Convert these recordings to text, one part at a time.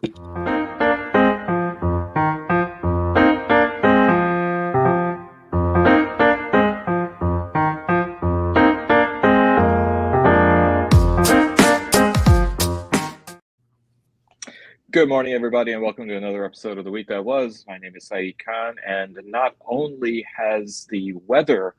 Good morning, everybody, and welcome to another episode of The Week That Was. My name is Saeed Khan, and not only has the weather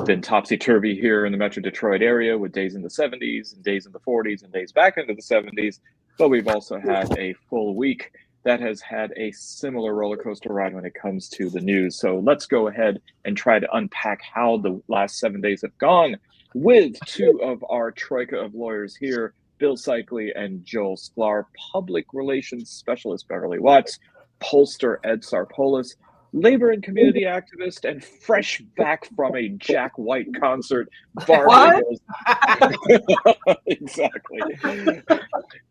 been topsy-turvy here in the Metro Detroit area with days in the 70s and days in the 40s and days back into the 70s, but we've also had a full week that has had a similar roller coaster ride when it comes to the news. So let's go ahead and try to unpack how the last 7 days have gone with two of our troika of lawyers here, Bill Seikaly and Joel Sklar, public relations specialist Beverly Watts, pollster Ed Sarpolus, labor and community activist, and fresh back from a Jack White concert, Barb Ingalls. Exactly.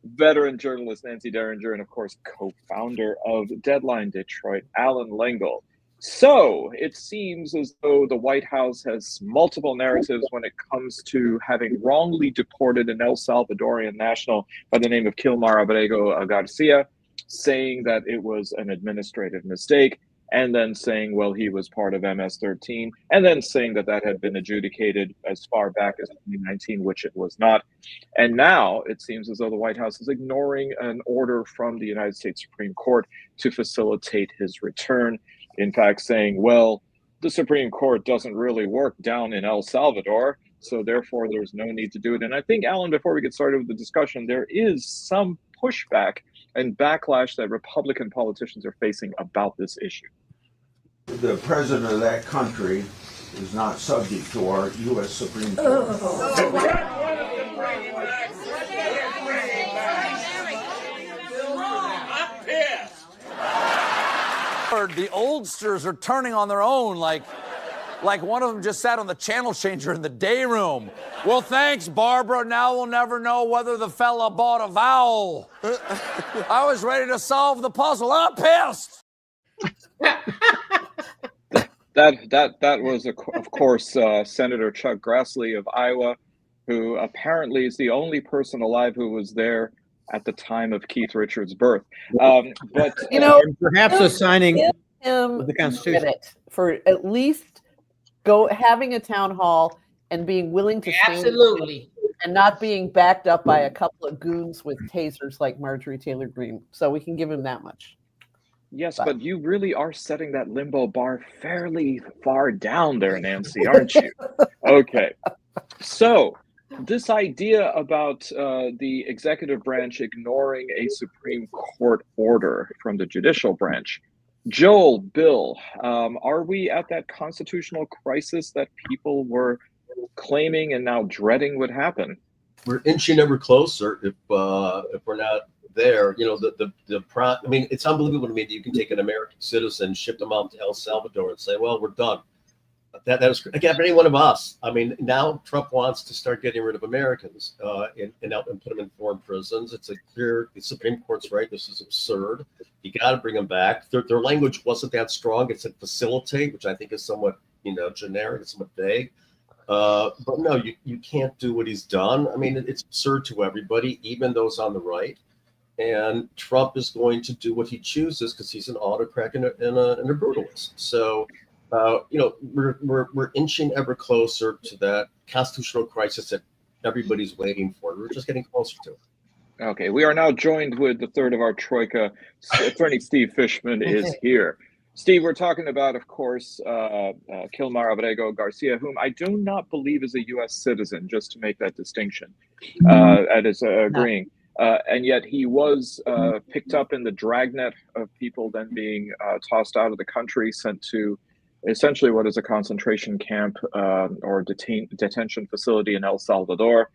Veteran journalist Nancy Derringer, and of course, co-founder of Deadline Detroit, Allan Lengel. So it seems as though the White House has multiple narratives when it comes to having wrongly deported an El Salvadorian national by the name of Kilmar Abrego Garcia, saying that it was an administrative mistake, and then saying, well, he was part of MS-13, and then saying that that had been adjudicated as far back as 2019, which it was not. And now it seems as though the White House is ignoring an order from the United States Supreme Court to facilitate his return. In fact, saying, well, the Supreme Court doesn't really work down in El Salvador, so therefore there's no need to do it. And I think, Alan, before we get started with the discussion, there is some pushback and backlash that Republican politicians are facing about this issue. The president of that country is not subject to our U.S. Supreme Court. The oldsters are turning on their own, like one of them just sat on the channel changer in the day room. Well, thanks, Barbara. Now we'll never know whether the fella bought a vowel. I was ready to solve the puzzle. I'm pissed. That was, of course, Senator Chuck Grassley of Iowa, who apparently is the only person alive who was there at the time of Keith Richards' birth. But perhaps assigning him the Constitution credit for at least having a town hall and being willing to absolutely and not being backed up by a couple of goons with tasers like Marjorie Taylor Greene. So we can give him that much. Yes, but you really are setting that limbo bar fairly far down there, Nancy, aren't you? Okay, so this idea about the executive branch ignoring a Supreme Court order from the judicial branch. Joel, Bill, are we at that constitutional crisis that people were claiming and now dreading would happen? We're inching ever closer if we're not there. You know, I mean, it's unbelievable to me that you can take an American citizen, ship them out to El Salvador and say, well, we're done. That was, again, for any one of us. I mean, now Trump wants to start getting rid of Americans and put them in foreign prisons. It's the Supreme Court's right. This is absurd. You got to bring them back. Their language wasn't that strong. It said facilitate, which I think is somewhat, generic, somewhat vague. But no, you can't do what he's done. I mean, it's absurd to everybody, even those on the right. And Trump is going to do what he chooses because he's an autocrat and a brutalist. So. We're inching ever closer to that constitutional crisis that everybody's waiting for. We're just getting closer to it. Okay, we are now joined with the third of our troika. Attorney Steve Fishman is here. Steve, we're talking about, of course, Kilmar Abrego Garcia, whom I do not believe is a U.S. citizen, just to make that distinction. That is agreeing. And yet he was picked up in the dragnet of people then being tossed out of the country, sent to essentially what is a concentration camp or detention facility in El Salvador.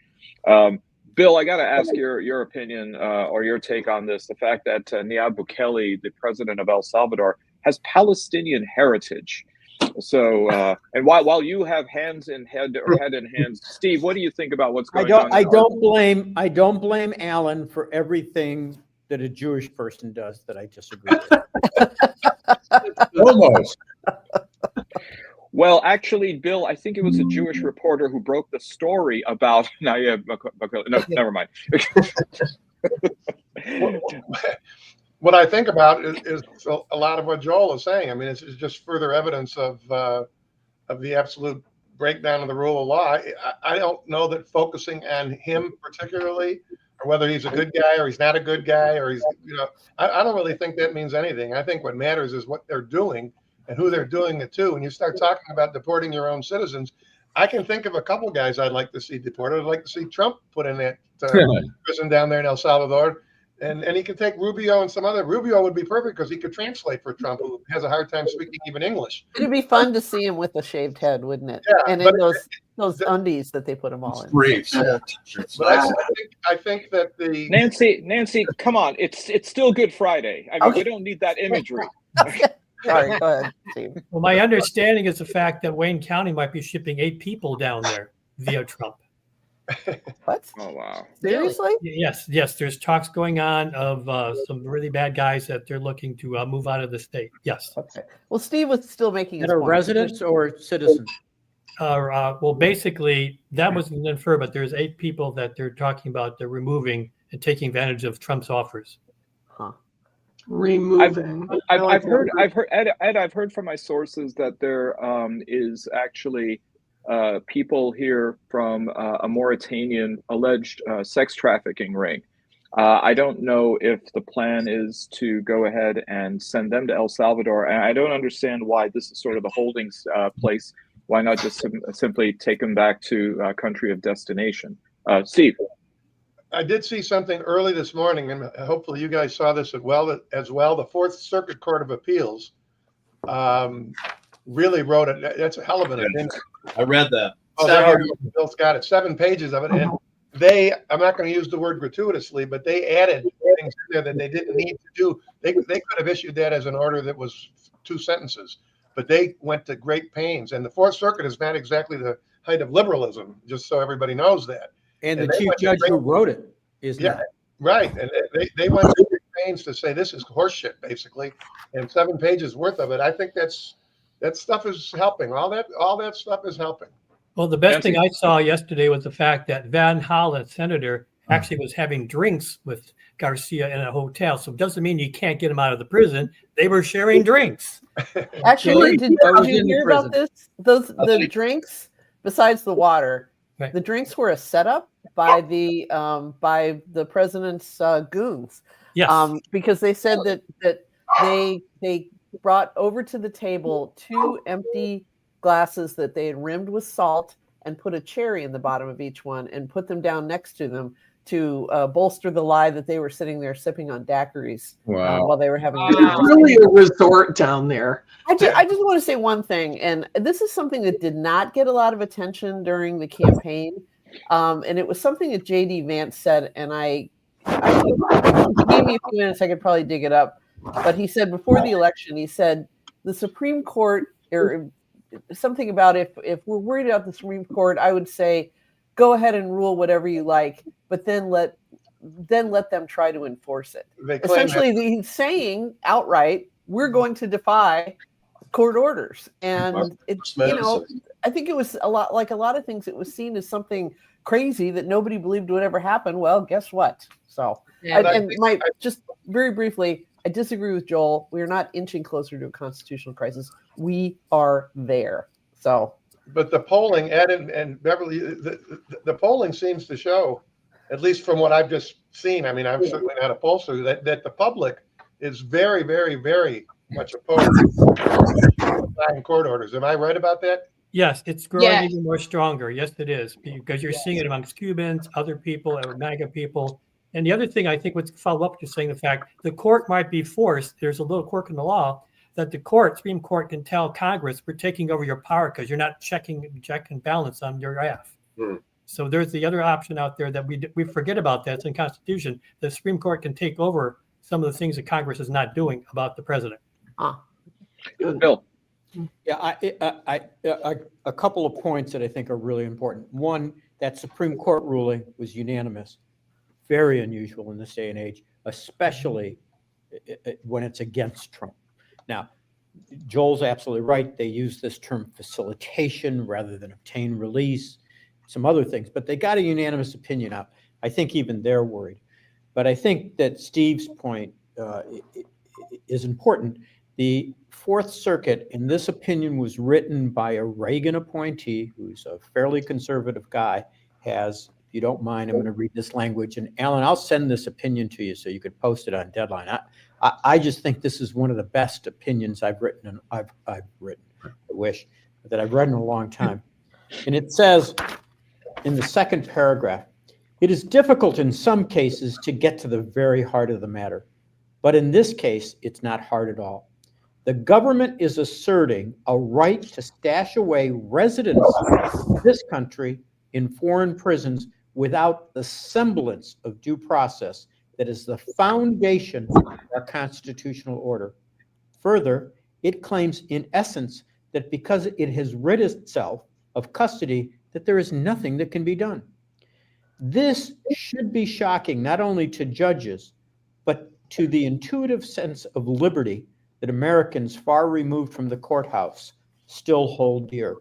Bill, I got to ask your opinion or your take on this. The fact that Nayib Bukele, the president of El Salvador, has Palestinian heritage. So, and while you have head in hands, Steve, what do you think about what's going on? I don't blame Allan for everything that a Jewish person does that I disagree with. Almost. Well, actually, Bill, I think it was a Jewish reporter who broke the story about Nayib Bukele. No, never mind. what I think about is a lot of what Joel is saying. I mean, it's just further evidence of the absolute breakdown of the rule of law. I don't know that focusing on him particularly, or whether he's a good guy or he's not a good guy, or he's, I don't really think that means anything. I think what matters is what they're doing and who they're doing it to. When you start talking about deporting your own citizens, I can think of a couple guys I'd like to see deported. I'd like to see Trump put in that prison down there in El Salvador. And he could take Rubio and some other. Rubio would be perfect because he could translate for Trump, who has a hard time speaking even English. It'd be fun to see him with a shaved head, wouldn't it? Yeah, and in those undies that they put him all in. Briefs. Yeah. But I think that the Nancy, come on, it's still Good Friday. I mean, we don't need that imagery. Sorry, go ahead, Steve. Well, my understanding is the fact that Wayne County might be shipping 8 people down there via Trump. What? Oh wow! Seriously? Yes. There's talks going on of some really bad guys that they're looking to move out of the state. Yes. Okay. Well, Steve was still making his That are point. residents or citizens? Well, basically, that wasn't inferred, but there's 8 people that they're talking about they're removing and taking advantage of Trump's offers. Huh. Removing. I've heard Ed, I've heard from my sources that there is actually people here from a Mauritanian alleged sex trafficking ring. I don't know if the plan is to go ahead and send them to El Salvador, and I don't understand why this is sort of the holding place. Why not just simply take them back to country of destination? Steve. I did see something early this morning, and hopefully you guys saw this as well. The Fourth Circuit Court of Appeals really wrote it. That's a hell of an opinion. I read that. Oh, Bill's got it. 7 pages of it. And I'm not going to use the word gratuitously, but they added things in there that they didn't need to do. They could have issued that as an order that was 2 sentences, but they went to great pains. And the Fourth Circuit is not exactly the height of liberalism, just so everybody knows that. And the chief judge who wrote it is not. Right. And they went to great pains to say this is horseshit, basically. And 7 pages worth of it. I think that stuff is helping. All that stuff is helping. Well, the best thing I saw yesterday was the fact that Van Hollen, senator, actually was having drinks with Garcia in a hotel. So it doesn't mean you can't get him out of the prison. They were sharing drinks. Actually, did you hear about this? The drinks, besides the water, the drinks were a setup by the president's goons. Yes. Because they said that they brought over to the table 2 empty glasses that they had rimmed with salt and put a cherry in the bottom of each one and put them down next to them to bolster the lie that they were sitting there sipping on daiquiris while they were having really a resort down there. I just want to say one thing, and this is something that did not get a lot of attention during the campaign, and it was something that J.D. Vance said, and I if you gave me a few minutes, I could probably dig it up, but he said before the election, he said the Supreme Court, or something about if we're worried about the Supreme Court, I would say go ahead and rule whatever you like, but then let them try to enforce it. Essentially, he's saying outright, we're going to defy court orders. And it's, I think it was a lot of things, it was seen as something crazy that nobody believed would ever happen. Well, guess what? So, just very briefly, I disagree with Joel. We are not inching closer to a constitutional crisis. We are there. So, but the polling, Ed and Beverly, the polling seems to show, at least from what I've just seen. I mean, I'm certainly not a pollster. That the public is very, very, very much opposed to court orders. Am I right about that? Yes, it's growing even more stronger. Yes, it is, because you're seeing it amongst Cubans, other people, MAGA people. And the other thing I think would follow up to saying the fact the court might be forced, there's a little quirk in the law, that the Supreme Court can tell Congress, we're taking over your power because you're not checking and balance on your behalf. So there's the other option out there that we forget about. That's in the Constitution. The Supreme Court can take over some of the things that Congress is not doing about the president. Bill. Yeah, a couple of points that I think are really important. One, that Supreme Court ruling was unanimous. Very unusual in this day and age, especially when it's against Trump. Now, Joel's absolutely right. They use this term facilitation rather than obtain release, some other things, but they got a unanimous opinion out. I think even they're worried. But I think that Steve's point is important. The Fourth Circuit, and this opinion was written by a Reagan appointee who's a fairly conservative guy, has, if you don't mind, I'm going to read this language. And Alan, I'll send this opinion to you so you could post it on Deadline. I just think this is one of the best opinions I've written, and I've written, I wish, that I've read in a long time. And it says in the second paragraph, it is difficult in some cases to get to the very heart of the matter, but in this case, it's not hard at all. The government is asserting a right to stash away residents of this country in foreign prisons without the semblance of due process that is the foundation of our constitutional order. Further, it claims in essence that because it has rid itself of custody, that there is nothing that can be done. This should be shocking not only to judges, but to the intuitive sense of liberty that Americans far removed from the courthouse still hold dear.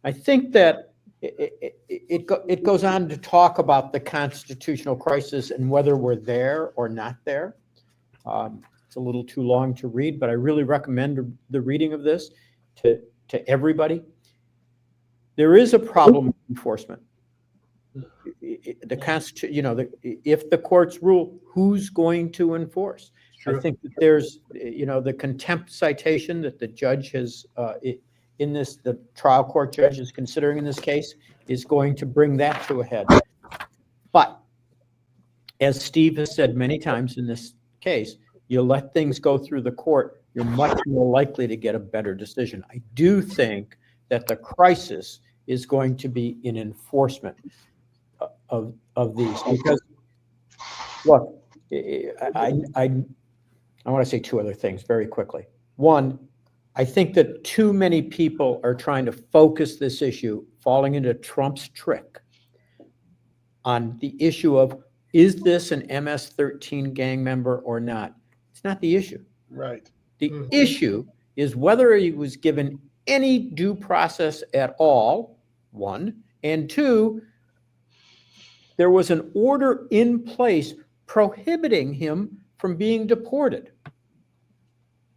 I think that it goes on to talk about the constitutional crisis and whether we're there or not there. It's a little too long to read, but I really recommend the reading of this to everybody. There is a problem with enforcement. The Constitution, if the courts rule, who's going to enforce? True. I think that there's, the contempt citation that the judge has, the trial court judge is considering in this case, is going to bring that to a head. But as Steve has said many times in this case, you let things go through the court, you're much more likely to get a better decision. I do think that the crisis is going to be in enforcement of these, because look, I want to say two other things very quickly. One, I think that too many people are trying to focus this issue, falling into Trump's trick, on the issue of, is this an MS-13 gang member or not? It's not the issue. Right. The issue is whether he was given any due process at all, one, and two, there was an order in place prohibiting him from being deported.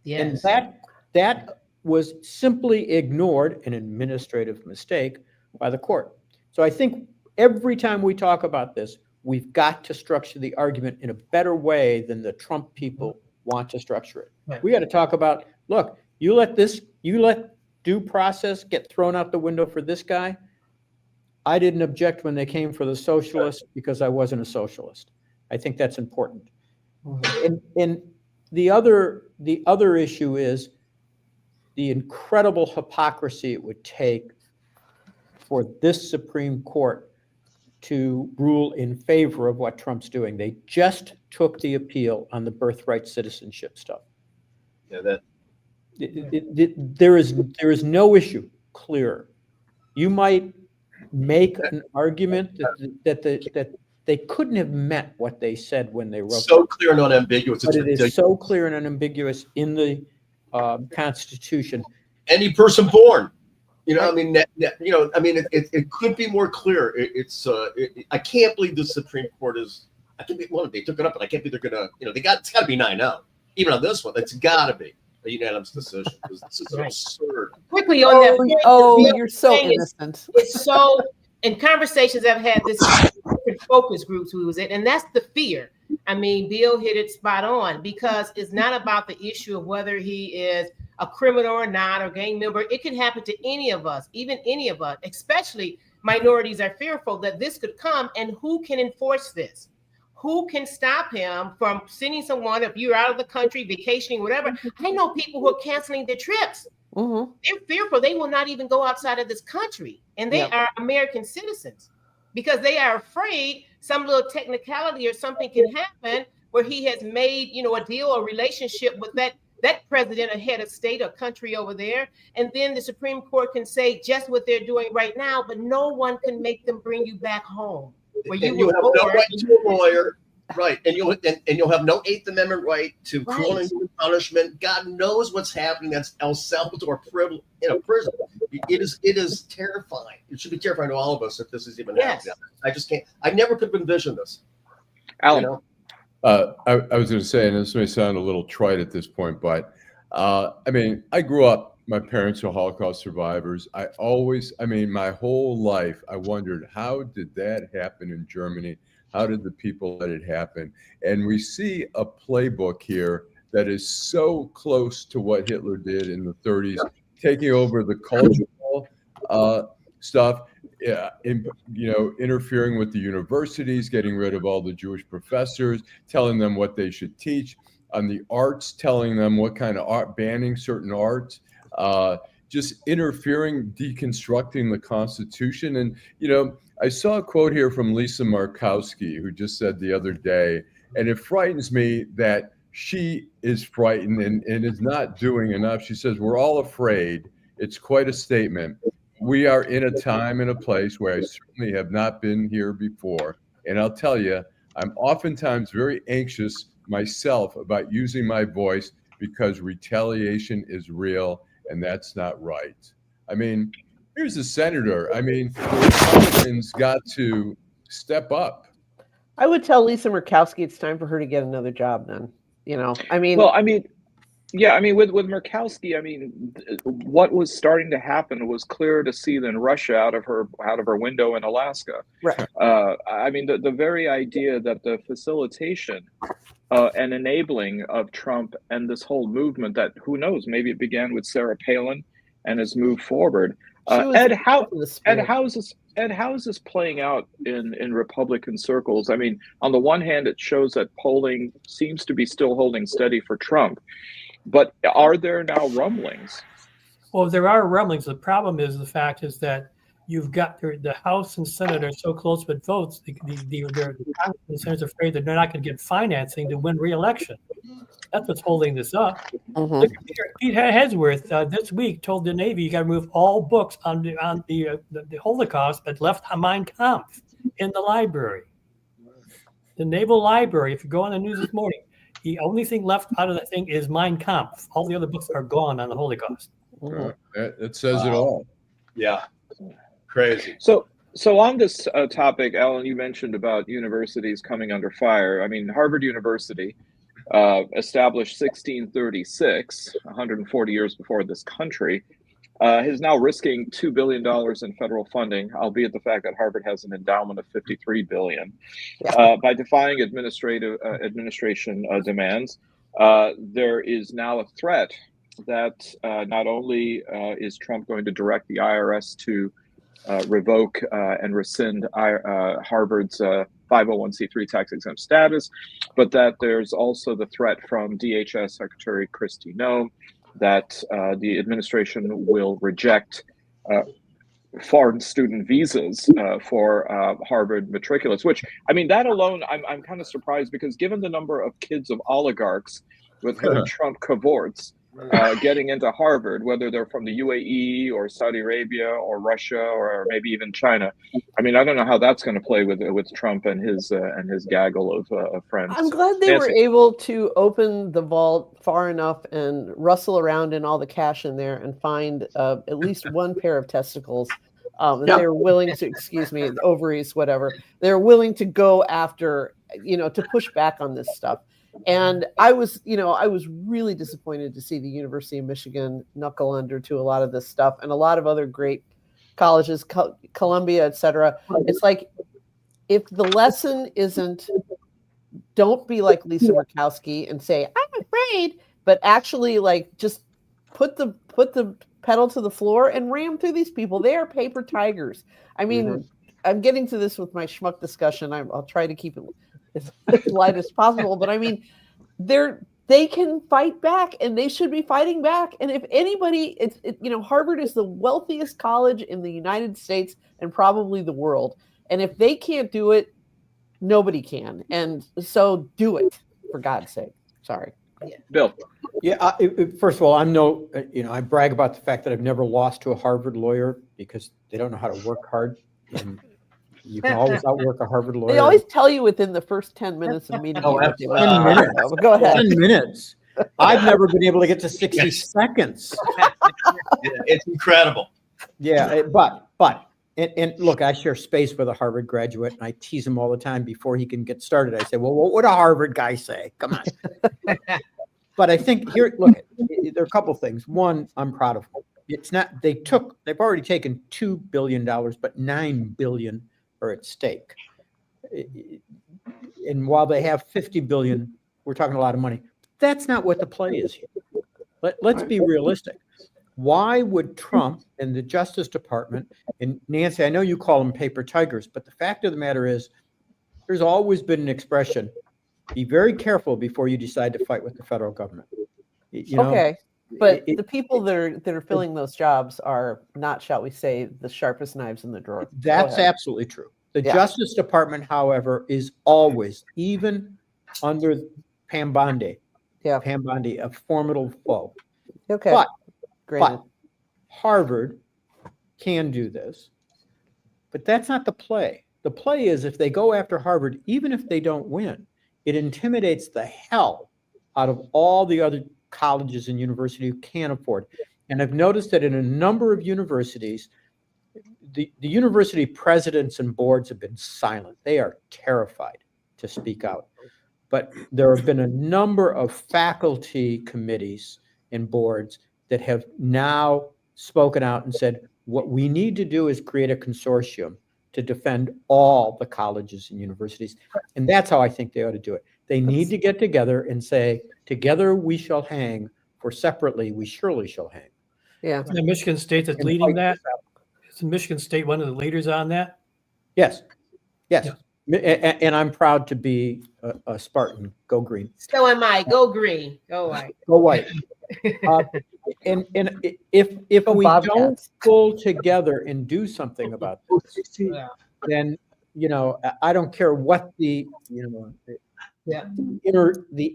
Yes. And that was simply ignored, an administrative mistake by the court. So I think every time we talk about this, we've got to structure the argument in a better way than the Trump people want to structure it. Right. We got to talk about, look, you let due process get thrown out the window for this guy. I didn't object when they came for the socialists because I wasn't a socialist. I think that's important. And the other issue is the incredible hypocrisy it would take for this Supreme Court to rule in favor of what Trump's doing. They just took the appeal on the birthright citizenship stuff. Yeah, there is no issue clearer. You might make an argument that they couldn't have meant what they said when they wrote so clear and unambiguous. But it is so clear and unambiguous in the Constitution. Any person born, it could be more clear. I can't believe the Supreme Court is. I can't believe they took it up, but I can't believe they're gonna. It's got to be 9-0. Even on this one, it's got to be a unanimous decision because this is absurd. Quickly on that point, you're so innocent. It's so. In conversations I've had, this focus groups we was in, and that's the fear. I mean, Bill hit it spot on, because it's not about the issue of whether he is a criminal or not, or gang member. It can happen to any of us, even any of us, especially minorities are fearful that this could come, and who can enforce this? Who can stop him from sending someone, if you're out of the country, vacationing, whatever? I know people who are canceling their trips. Mm-hmm. They're fearful. They will not even go outside of this country. And they are American citizens, because they are afraid some little technicality or something can happen where he has made, a deal or relationship with that president or head of state or country over there. And then the Supreme Court can say just what they're doing right now, but no one can make them bring you back home. Where you have no right to a lawyer. Right, and you'll have no 8th Amendment right to cruel and punishment. God knows what's happening. That's El Salvador prison. It is terrifying. It should be terrifying to all of us if this is even happening. I just can't. I never could envision this. Alan, I was going to say, and this may sound a little trite at this point, but I mean, I grew up, my parents are Holocaust survivors. My whole life, I wondered, how did that happen in Germany? How did the people let it happen? And we see a playbook here that is so close to what Hitler did in the 30s, taking over the cultural stuff, interfering with the universities, getting rid of all the Jewish professors, telling them what they should teach. On the arts, telling them what kind of art, banning certain arts, just interfering, deconstructing the Constitution. And, I saw a quote here from Lisa Murkowski, who just said the other day, and it frightens me that she is frightened and is not doing enough. She says, we're all afraid. It's quite a statement. We are in a time and a place where I certainly have not been here before. And I'll tell you, I'm oftentimes very anxious myself about using my voice because retaliation is real, and that's not right. I mean, here's a senator. I mean, the Republicans got to step up. I would tell Lisa Murkowski it's time for her to get another job then. With Murkowski, what was starting to happen was clear to see than Russia out of her window in Alaska. Right. The very idea that the facilitation and enabling of Trump and this whole movement that, who knows, maybe it began with Sarah Palin and has moved forward. Ed, how is this playing out in Republican circles? I mean, on the one hand, it shows that polling seems to be still holding steady for Trump. But are there now rumblings? Well, there are rumblings. The problem is that you've got the House and Senate are so close with votes. The Congress and Senate are afraid that they're not going to get financing to win re-election. That's what's holding this up. Mm-hmm. Look at Pete Hegsworth this week told the Navy you got to move all books on the Holocaust, but left Mein Kampf in the library, the Naval Library. If you go on the news this morning, the only thing left out of that thing is Mein Kampf. All the other books are gone on the Holocaust. It says it all. Yeah. Crazy. So on this topic, Alan, you mentioned about universities coming under fire. I mean, Harvard University, established 1636, 140 years before this country, is now risking $2 billion in federal funding, albeit the fact that Harvard has an endowment of $53 billion, by defying administration demands. There is now a threat that not only is Trump going to direct the IRS to revoke and rescind Harvard's 501c3 tax-exempt status, but that there's also the threat from DHS Secretary Kristi Noem that the administration will reject foreign student visas for Harvard matriculates, which, I mean, that alone, I'm kind of surprised, because given the number of kids of oligarchs with whom Trump cavorts, getting into Harvard, whether they're from the UAE or Saudi Arabia or Russia or maybe even China. I mean, I don't know how that's going to play with Trump and his gaggle of friends. I'm glad they were able to open the vault far enough and rustle around in all the cash in there and find at least one pair of testicles. They're willing to, ovaries, whatever. They're willing to go after, to push back on this stuff. And I was really disappointed to see the University of Michigan knuckle under to a lot of this stuff, and a lot of other great colleges, Columbia, etc. It's like, if the lesson isn't, don't be like Lisa Murkowski and say, I'm afraid, but actually just put the pedal to the floor and ram through these people. They are paper tigers. I mean, I'm getting to this with my schmuck discussion. I'll try to keep it as light as possible, but I mean, they can fight back, and they should be fighting back. And if anybody, Harvard is the wealthiest college in the United States and probably the world. And if they can't do it, nobody can. And so do it, for God's sake. Sorry. Yeah. Bill. Yeah. First of all, I brag about the fact that I've never lost to a Harvard lawyer, because they don't know how to work hard. And you can always outwork a Harvard lawyer. They always tell you within the first 10 minutes of meeting. 10 minutes. Go ahead. 10 minutes. I've never been able to get to 60 seconds. It's incredible. Yeah, but And look, I share space with a Harvard graduate, and I tease him all the time before he can get started. I say, well, what would a Harvard guy say? Come on. But I think here, look, there are a couple of things. One, I'm proud of them. It's not, they've already taken $2 billion, but $9 billion are at stake. And while they have $50 billion, we're talking a lot of money. That's not what the play is here. Let's be realistic. Why would Trump and the Justice Department, and Nancy, I know you call them paper tigers, but the fact of the matter is there's always been an expression, be very careful before you decide to fight with the federal government. You know, okay, but the people that are filling those jobs are not, shall we say, the sharpest knives in the drawer. That's absolutely true. The Justice Department, however, is always, even under Pam Bondi, a formidable foe. Okay. But Harvard can do this, but that's not the play. The play is if they go after Harvard, even if they don't win, it intimidates the hell out of all the other colleges and universities who can't afford. And I've noticed that in a number of universities, the university presidents and boards have been silent. They are terrified to speak out. But there have been a number of faculty committees and boards that have now spoken out and said, what we need to do is create a consortium to defend all the colleges and universities. And that's how I think they ought to do it. They need to get together and say, together we shall hang, for separately we surely shall hang. Yeah. And Michigan State is leading that. Is Michigan State one of the leaders on that? Yes. Yes. Yeah. And I'm proud to be a Spartan. Go green. So am I. Go green. Go white. Go white. And if we don't pull together and do something about this, then I don't care what the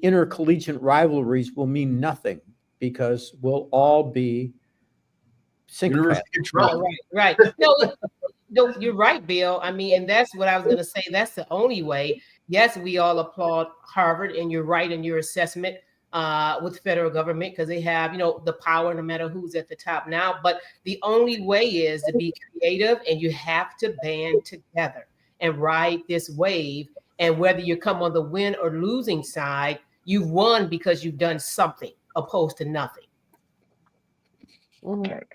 intercollegiate rivalries will mean nothing, because we'll all be syncophantic. Right. No, you're right, Bill. I mean, and that's what I was going to say. That's the only way. Yes, we all applaud Harvard, and you're right in your assessment with the federal government, because they have, the power no matter who's at the top now. But the only way is to be creative, and you have to band together and ride this wave. And whether you come on the win or losing side, you've won because you've done something opposed to nothing. Right.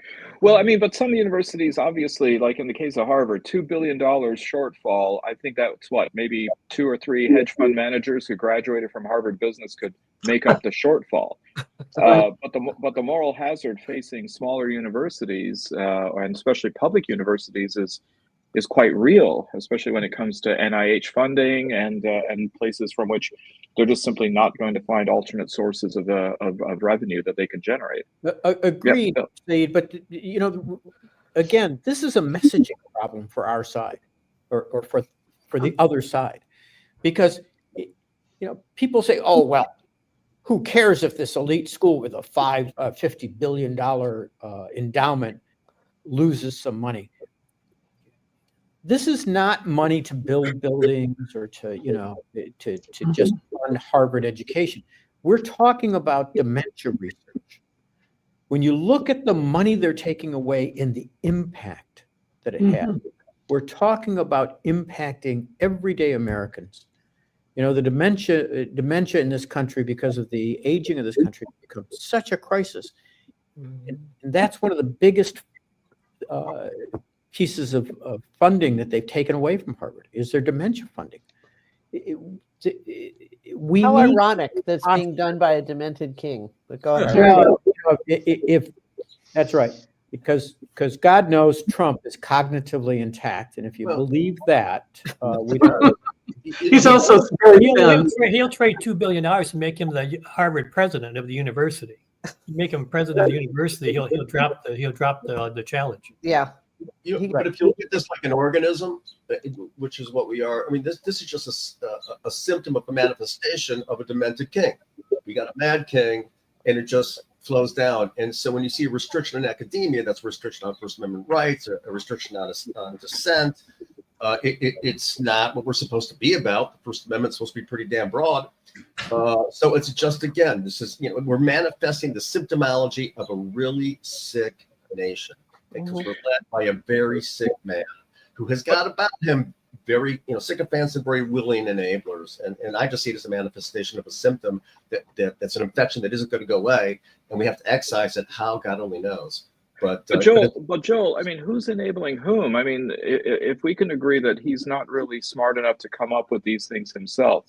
Well, I mean, but some universities, obviously, like in the case of Harvard, $2 billion shortfall. I think that's maybe 2 or 3 hedge fund managers who graduated from Harvard Business could make up the shortfall. But the moral hazard facing smaller universities, and especially public universities, is quite real, especially when it comes to NIH funding and places from which they're just simply not going to find alternate sources of revenue that they can generate. Agreed, Saeed, but again, this is a messaging problem for our side, or for the other side, because people say, oh well, who cares if this elite school with a $50 billion endowment loses some money? This is not money to build buildings or to just fund Harvard education. We're talking about dementia research. When you look at the money they're taking away and the impact that it has, we're talking about impacting everyday Americans. The dementia in this country, because of the aging of this country, becomes such a crisis. And that's one of the biggest pieces of funding that they've taken away from Harvard, is their dementia funding. How ironic that's being done by a demented king. But go ahead. If that's right, because God knows Trump is cognitively intact, and if you believe that, we don't. He's also he'll trade $2 billion to make him the Harvard president of the university. Make him president of the university, he'll drop the challenge. Yeah. But if you look at this like an organism, which is what we are, I mean, this is just a symptom of a manifestation of a demented king. We got a mad king, and it just flows down. And so when you see a restriction in academia, that's a restriction on First Amendment rights, a restriction on dissent. It's not what we're supposed to be about. The First Amendment's supposed to be pretty damn broad. So it's just, again, this is, we're manifesting the symptomology of a really sick nation. because we're led by a very sick man who has got about him very, sycophants and very willing enablers. And I just see it as a manifestation of a symptom that's an infection that isn't going to go away, and we have to excise it. How, God only knows. But Joel, I mean, who's enabling whom? I mean, if we can agree that he's not really smart enough to come up with these things himself,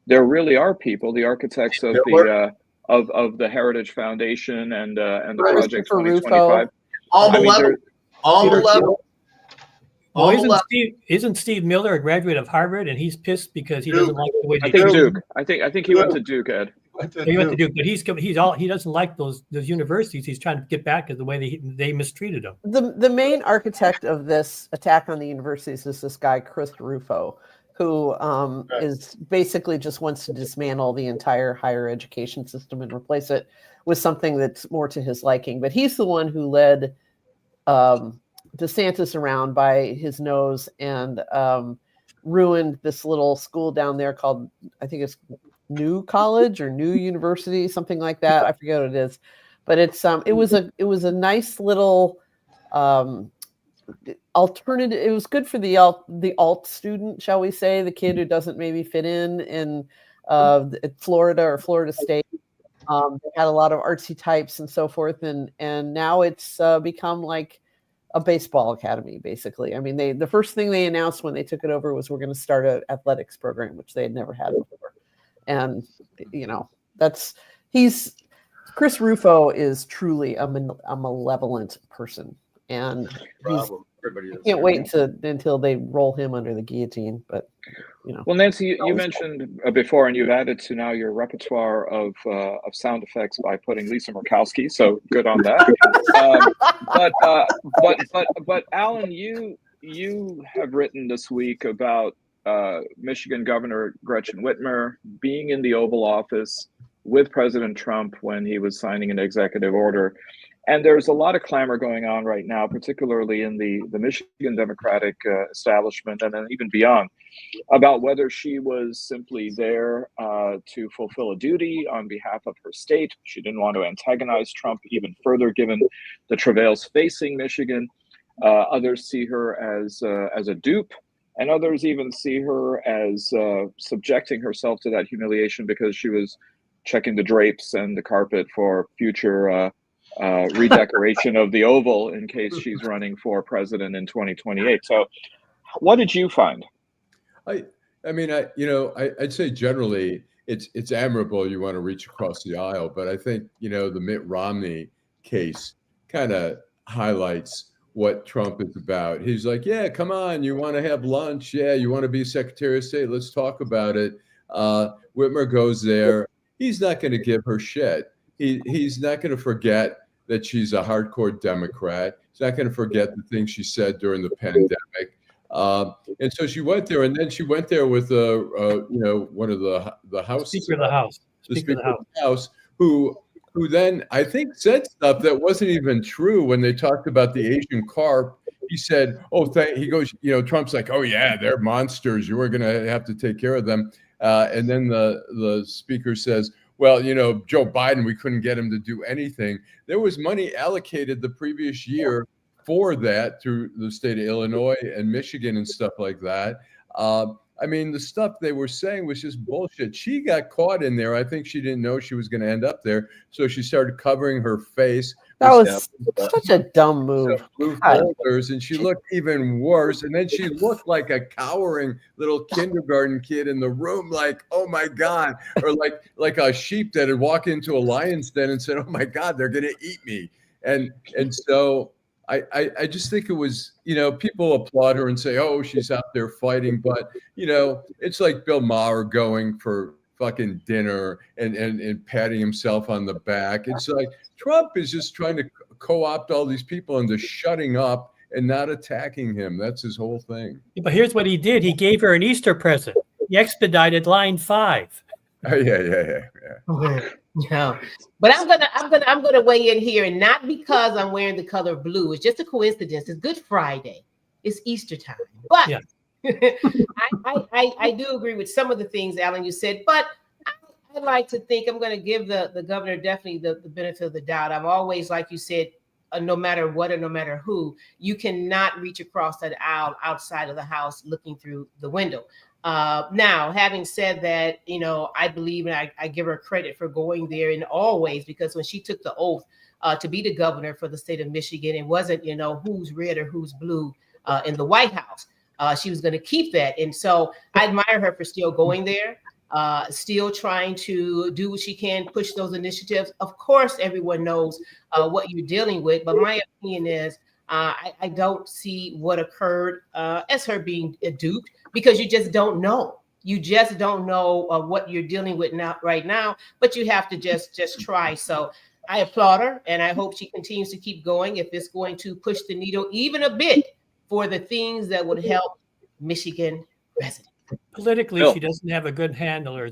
there really are people, the architects of the Heritage Foundation and the Project 2025. All the level. Well, isn't Steve Miller a graduate of Harvard, and he's pissed because he doesn't like the way they do Duke. I think he went to Duke, Ed. He went to Duke, but he doesn't like those universities. He's trying to get back to the way they mistreated him. The main architect of this attack on the universities is this guy Chris Rufo, who is basically just wants to dismantle the entire higher education system and replace it with something that's more to his liking. But he's the one who led DeSantis around by his nose and ruined this little school down there called, I think it's New College or New University, something like that. I forget what it is, but it was a nice little alternative. It was good for the alt student, shall we say, the kid who doesn't maybe fit in Florida or Florida State. They had a lot of artsy types and so forth, and now it's become like a baseball academy, basically. I mean, the first thing they announced when they took it over was we're going to start an athletics program, which they had never had before. And Chris Rufo is truly a malevolent person, and I can't wait until they roll him under the guillotine. But well, Nancy, you mentioned before, and you've added to now your repertoire of sound effects by putting Lisa Murkowski. So good on that. But Allan, you have written this week about Michigan Governor Gretchen Whitmer being in the Oval Office with President Trump when he was signing an executive order. And there's a lot of clamor going on right now, particularly in the Michigan Democratic establishment and then even beyond, about whether she was simply there to fulfill a duty on behalf of her state. She didn't want to antagonize Trump even further, given the travails facing Michigan. Others see her as a dupe, and others even see her as subjecting herself to that humiliation because she was checking the drapes and the carpet for future redecoration of the Oval in case she's running for president in 2028. So what did you find? I'd say generally it's admirable you want to reach across the aisle, but I think, the Mitt Romney case kind of highlights what Trump is about. He's like, yeah, come on, you want to have lunch? Yeah, you want to be Secretary of State? Let's talk about it. Whitmer goes there. He's not going to give her shit. He's not going to forget that she's a hardcore Democrat. He's not going to forget the things she said during the pandemic. And so she went there, and then she went there with one of the House Speaker of the House, the Speaker of the House, who then I think said stuff that wasn't even true when they talked about the Asian carp. He said, he goes, Trump's like, oh yeah, they're monsters. You were going to have to take care of them. And then the speaker says, well, Joe Biden, we couldn't get him to do anything. There was money allocated the previous year for that through the state of Illinois and Michigan and stuff like that. The stuff they were saying was just bullshit. She got caught in there. I think she didn't know she was going to end up there. So she started covering her face. That was such a dumb move. And she looked even worse. And then she looked like a cowering little kindergarten kid in the room, like, oh my God. Or like a sheep that had walked into a lion's den and said, oh my God, they're going to eat me. And so I just think it was, people applaud her and say, oh, she's out there fighting. But, it's like Bill Maher going for fucking dinner and patting himself on the back. It's like Trump is just trying to co-opt all these people into shutting up and not attacking him. That's his whole thing. But here's what he did. He gave her an Easter present. He expedited line 5. Oh, yeah. No, but I'm gonna weigh in here, and not because I'm wearing the color blue. It's just a coincidence. It's Good Friday. It's Easter time. But yeah. I do agree with some of the things, Allan, you said. But I'd like to think I'm going to give the governor definitely the benefit of the doubt. I've always, like you said, no matter what or no matter who, you cannot reach across that aisle outside of the House looking through the window. Now, having said that, I believe, and I give her credit for going there in all ways, because when she took the oath to be the governor for the state of Michigan, it wasn't, who's red or who's blue in the White House. She was going to keep that. And so I admire her for still going there, still trying to do what she can, push those initiatives. Of course, everyone knows what you're dealing with, but my opinion is I don't see what occurred as her being duped, because you just don't know. You just don't know what you're dealing with right now, but you have to just try. So I applaud her, and I hope she continues to keep going if it's going to push the needle even a bit for the things that would help Michigan residents. Politically, she doesn't have a good handler.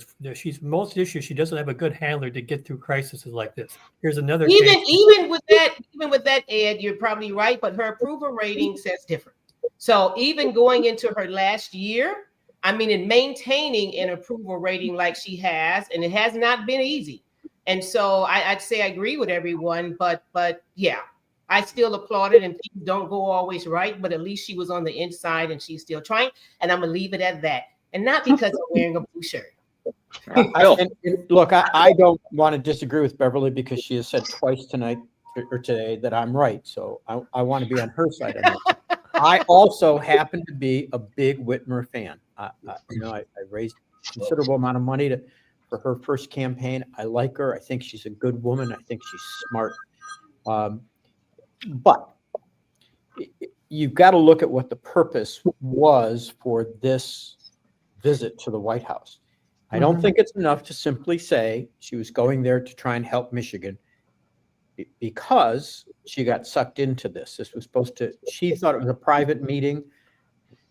Most issues, she doesn't have a good handler to get through crises like this. Here's another case. Even with that, Ed, you're probably right, but her approval rating says different. So even going into her last year, in maintaining an approval rating like she has, and it has not been easy. And so I'd say I agree with everyone, but yeah, I still applaud it, and things don't go always right, but at least she was on the inside and she's still trying. And I'm going to leave it at that. And not because I'm wearing a blue shirt. Look, I don't want to disagree with Beverly, because she has said twice tonight or today that I'm right. So I want to be on her side on this. I also happen to be a big Whitmer fan. I raised a considerable amount of money for her first campaign. I like her. I think she's a good woman. I think she's smart. But you've got to look at what the purpose was for this visit to the White House. I don't think it's enough to simply say she was going there to try and help Michigan, because she got sucked into this. This was she thought it was a private meeting,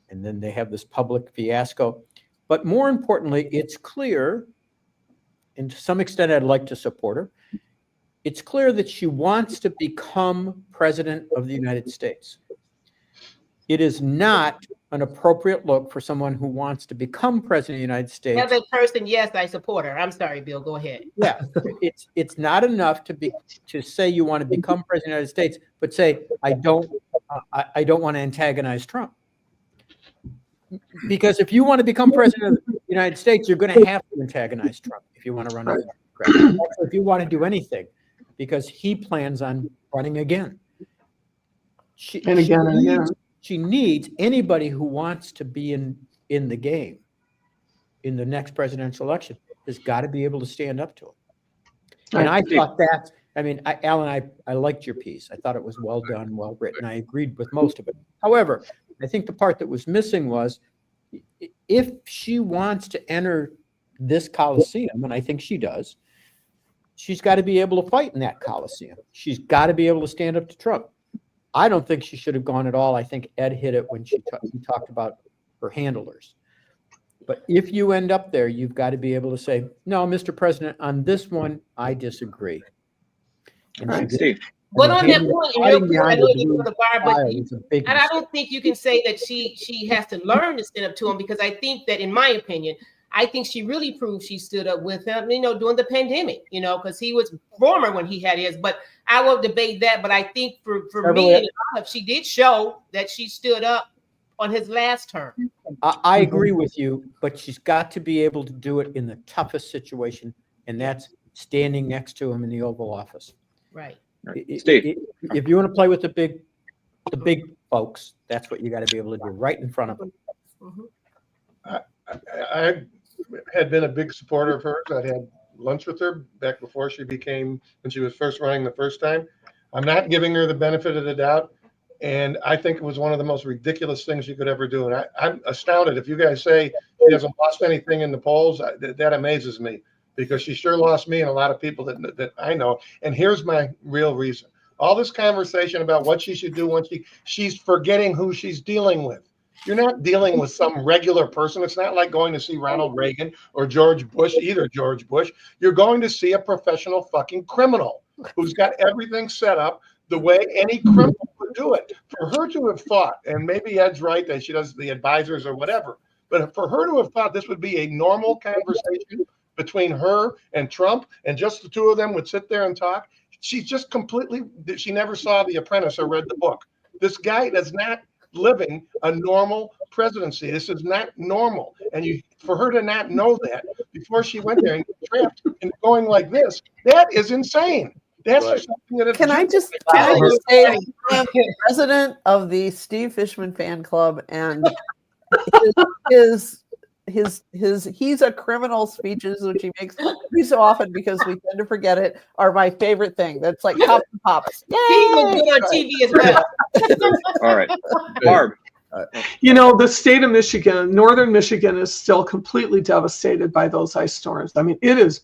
and then they have this public fiasco. But more importantly, it's clear, and to some extent I'd like to support her, it's clear that she wants to become president of the United States. It is not an appropriate look for someone who wants to become president of the United States. Tell that person, yes, I support her. I'm sorry, Bill, go ahead. Yeah, it's not enough to say you want to become president of the United States, but say I don't want to antagonize Trump. Because if you want to become president of the United States, you're going to have to antagonize Trump if you want to run for president. If you want to do anything, because he plans on running again. She needs anybody who wants to be in the game in the next presidential election has got to be able to stand up to him. And I thought that, Alan, I liked your piece. I thought it was well done, well written. I agreed with most of it. However, I think the part that was missing was, if she wants to enter this Coliseum, and I think she does, she's got to be able to fight in that Coliseum. She's got to be able to stand up to Trump. I don't think she should have gone at all. I think Ed hit it when he talked about her handlers. But if you end up there, you've got to be able to say, no, Mr. President, on this one, I disagree. And Steve. But on that point, real quick, I know you go to Barb, but I don't think you can say that she has to learn to stand up to him, because I think that, in my opinion, I think she really proved she stood up with him, during the pandemic, because he was former when he had his. But I will debate that. But I think for me and Olive, she did show that she stood up on his last term. I agree with you, but she's got to be able to do it in the toughest situation, and that's standing next to him in the Oval Office. Right. Steve. If you want to play with the big folks, that's what you got to be able to do, right in front of them. I had been a big supporter of hers. I'd had lunch with her back before when she was first running the first time. I'm not giving her the benefit of the doubt, and I think it was one of the most ridiculous things you could ever do. And I'm astounded. If you guys say she hasn't lost anything in the polls, that amazes me, because she sure lost me and a lot of people that I know. And here's my real reason. All this conversation about what she should do when she's forgetting who she's dealing with. You're not dealing with some regular person. It's not like going to see Ronald Reagan or George Bush, either George Bush. You're going to see a professional fucking criminal who's got everything set up the way any criminal would do it. For her to have thought, and maybe Ed's right that she does the advisors or whatever, but for her to have thought this would be a normal conversation between her and Trump, and just the two of them would sit there and talk, She's just completely, she never saw The Apprentice or read the book. This guy is not living a normal presidency. This is not normal. And for her to not know that before she went there and get trapped and going like this, that is insane. That's just something that Can I just say, I'm president of the Steve Fishman fan club, and he's a criminal speeches which he makes so often because we tend to forget it are my favorite thing. That's like Pops and Pops. He was good on TV as well. All right, Barb. You know, the state of Michigan, northern Michigan, is still completely devastated by those ice storms. I mean, it is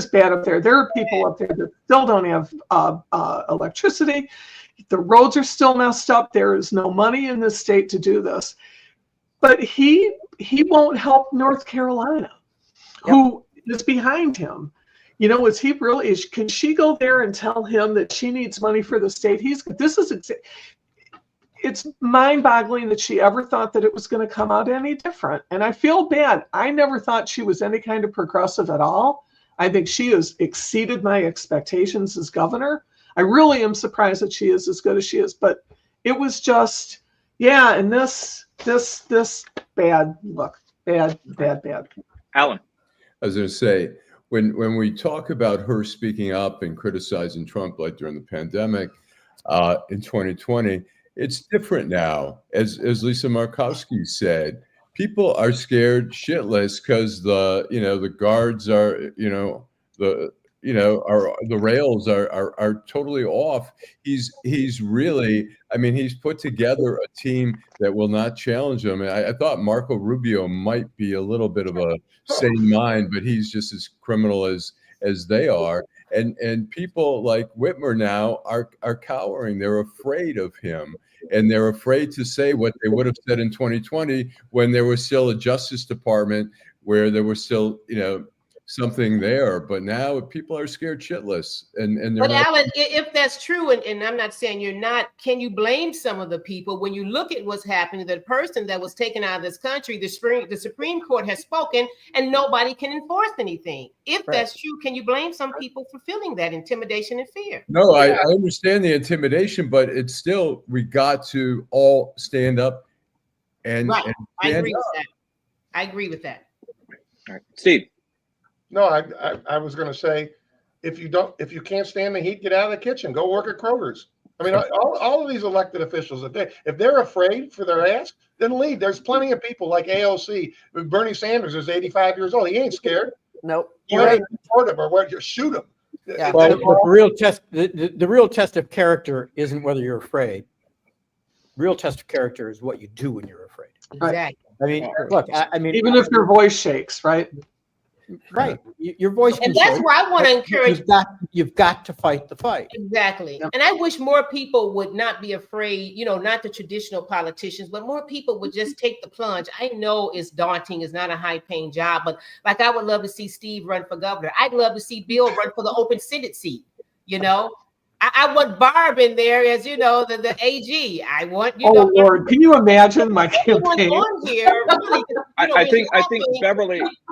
bad up there. There are people up there that still don't have electricity. The roads are still messed up. There is no money in this state to do this. But he won't help North Carolina, who is behind him. You know, can she go there and tell him that she needs money for the state? It's mind-boggling that she ever thought that it was going to come out any different. And I feel bad. I never thought she was any kind of progressive at all. I think she has exceeded my expectations as governor. I really am surprised that she is as good as she is. But it was just, and this bad look. Bad. Allan. I was going to say, when we talk about her speaking up and criticizing Trump, like during the pandemic in 2020, it's different now. As Lisa Markowski said, people are scared shitless because the guards are the rails are totally off. He's really, I mean, he's put together a team that will not challenge him. And I thought Marco Rubio might be a little bit of a sane mind, but he's just as criminal as they are. And people like Whitmer now are cowering. They're afraid of him. And they're afraid to say what they would have said in 2020 when there was still a Justice Department where there was still, something there. But now people are scared shitless. But Allan, if that's true, and I'm not saying you're not, can you blame some of the people when you look at what's happening? The person that was taken out of this country, the Supreme Court has spoken, and nobody can enforce anything. If that's true, can you blame some people for feeling that intimidation and fear? No, I understand the intimidation, but it's still, we got to all stand up and I agree up. with that. I agree with that. All right, Steve. No, I was going to say, if you can't stand the heat, get out of the kitchen. Go work at Kroger's. I mean, all of these elected officials, if they're afraid for their ass, then leave. There's plenty of people like AOC. Bernie Sanders is 85 years old. He ain't scared. Nope. You ain't report him or just shoot him. Yeah. Well, the real test of character isn't whether you're afraid. Real test of character is what you do when you're afraid. Exactly. I mean, look, I mean, even if your voice shakes, right? Right. Your voice. And that's why I want to encourage. You've got to fight the fight. Exactly. And I wish more people would not be afraid, not the traditional politicians, but more people would just take the plunge. I know it's daunting. It's not a high paying job, but like I would love to see Steve run for governor. I'd love to see Bill run for the open Senate seat. I want Barb in there as the AG. I want Oh Lord, can you imagine my campaign? Here, really, I think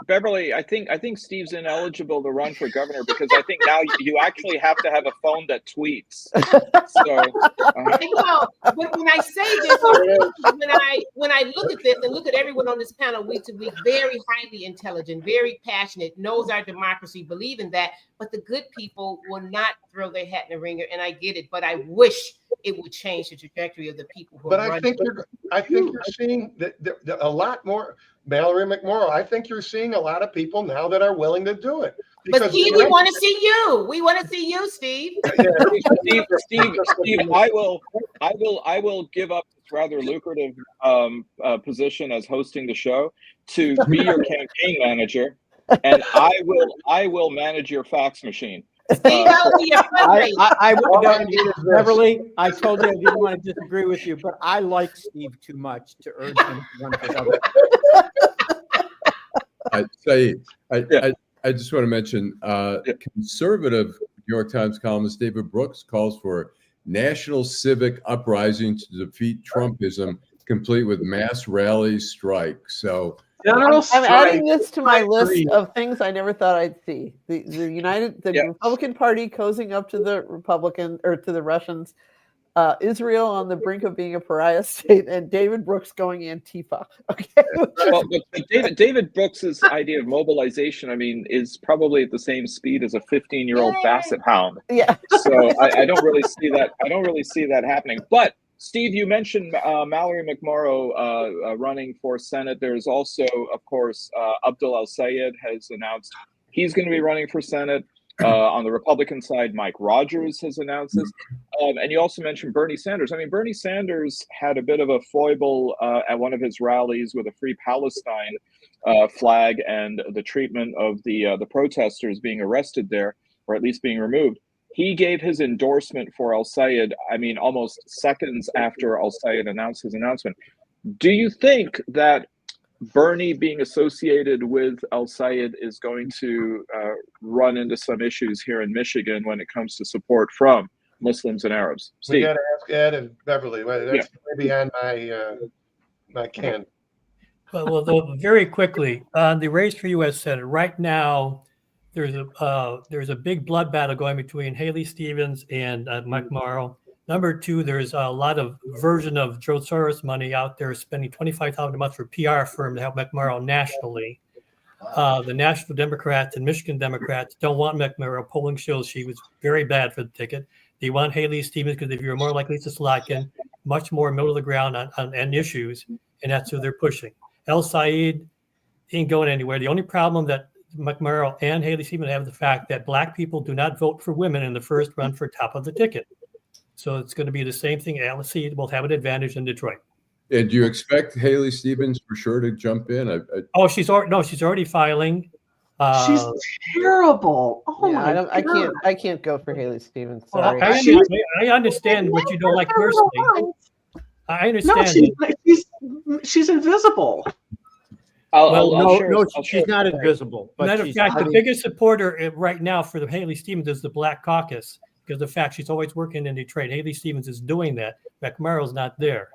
Beverly. I think Steve's ineligible to run for governor because I think now you actually have to have a phone that tweets. So, I know, but when I say this, when I look at this and look at everyone on this panel week to week, very highly intelligent, very passionate, knows our democracy, believe in that. But the good people will not throw their hat in the ringer, and I get it. But I wish it would change the trajectory of the people who. But are I think you're seeing a lot more. Mallory McMorrow. I think you're seeing a lot of people now that are willing to do it. But Steve, we want to see you. We want to see you, Steve. Steve, I will give up this rather lucrative position as hosting the show to be your campaign manager. And I will manage your fax machine. Steve, Beverly, I told you I didn't want to disagree with you, but I like Steve too much to urge him to run for governor. I just want to mention conservative New York Times columnist David Brooks calls for national civic uprising to defeat Trumpism, complete with mass rallies, strikes. So General I'm strike. adding this to my I list agree. of things I never thought I'd see. The Republican Party cozying up to the Republican or to the Russians, Israel on the brink of being a pariah state, and David Brooks going Antifa. Okay. Well, but David Brooks's idea of mobilization, I mean, is probably at the same speed as a 15-year-old basset hound. Yeah. So I don't really see that. I don't really see that happening. But Steve, you mentioned Mallory McMorrow running for Senate. There's also, of course, Abdul El-Sayed has announced he's going to be running for Senate. On the Republican side, Mike Rogers has announced this. And you also mentioned Bernie Sanders. I mean, Bernie Sanders had a bit of a foible at one of his rallies with a Free Palestine flag and the treatment of the protesters being arrested there, or at least being removed. He gave his endorsement for El-Sayed, I mean, almost seconds after El-Sayed announced his announcement. Do you think that Bernie being associated with El-Sayed is going to run into some issues here in Michigan when it comes to support from Muslims and Arabs? We Steve. got to ask Ed and Beverly. That's way beyond my ken. Well, very quickly on the race for U.S. Senate right now, there's a big blood battle going between Haley Stevens and Mike Morrow. Number two, there's a lot of version of Joe Soros money out there spending $25,000 a month for a PR firm to help McMurrow nationally. The National Democrats and Michigan Democrats don't want McMurrow. Polling shows she was very bad for the ticket. They want Haley Stevens because if you're more like Lisa Slotkin, much more middle of the ground on issues, and that's who they're pushing. El-Sayed ain't going anywhere. The only problem that McMurrow and Haley Stevens have is the fact that Black people do not vote for women in the first run for top of the ticket. So it's going to be the same thing. LC will have an advantage in Detroit. And do you expect Haley Stevens for sure to jump in? She's already filing. She's terrible. Oh Yeah, my God. I can't go for Haley Stevens. Well, Sorry. I understand what you don't like personally. I understand. No, she's invisible. She's not invisible. But Matter of fact, the biggest supporter right now for the Haley Stevens is the Black Caucus, because of the fact she's always working in Detroit. Haley Stevens is doing that. McMurrow's not there.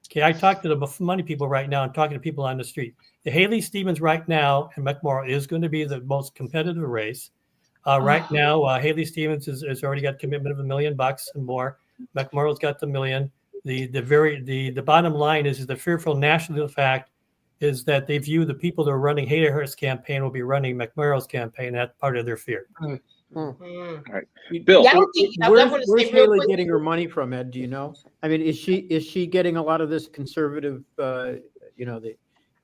Okay, I talked to the money people right now. I'm talking to people on the street. The Haley Stevens right now and McMurrow is going to be the most competitive race. Right now, Haley Stevens has already got commitment of $1 million and more. McMurrow's got the $1 million. The bottom line is the fearful national fact is that they view the people that are running Hayter's campaign will be running McMurrow's campaign. That's part of their fear. All right. Bill, where's Haley getting her money from, Ed? Do you know? I mean, is she getting a lot of this conservative, the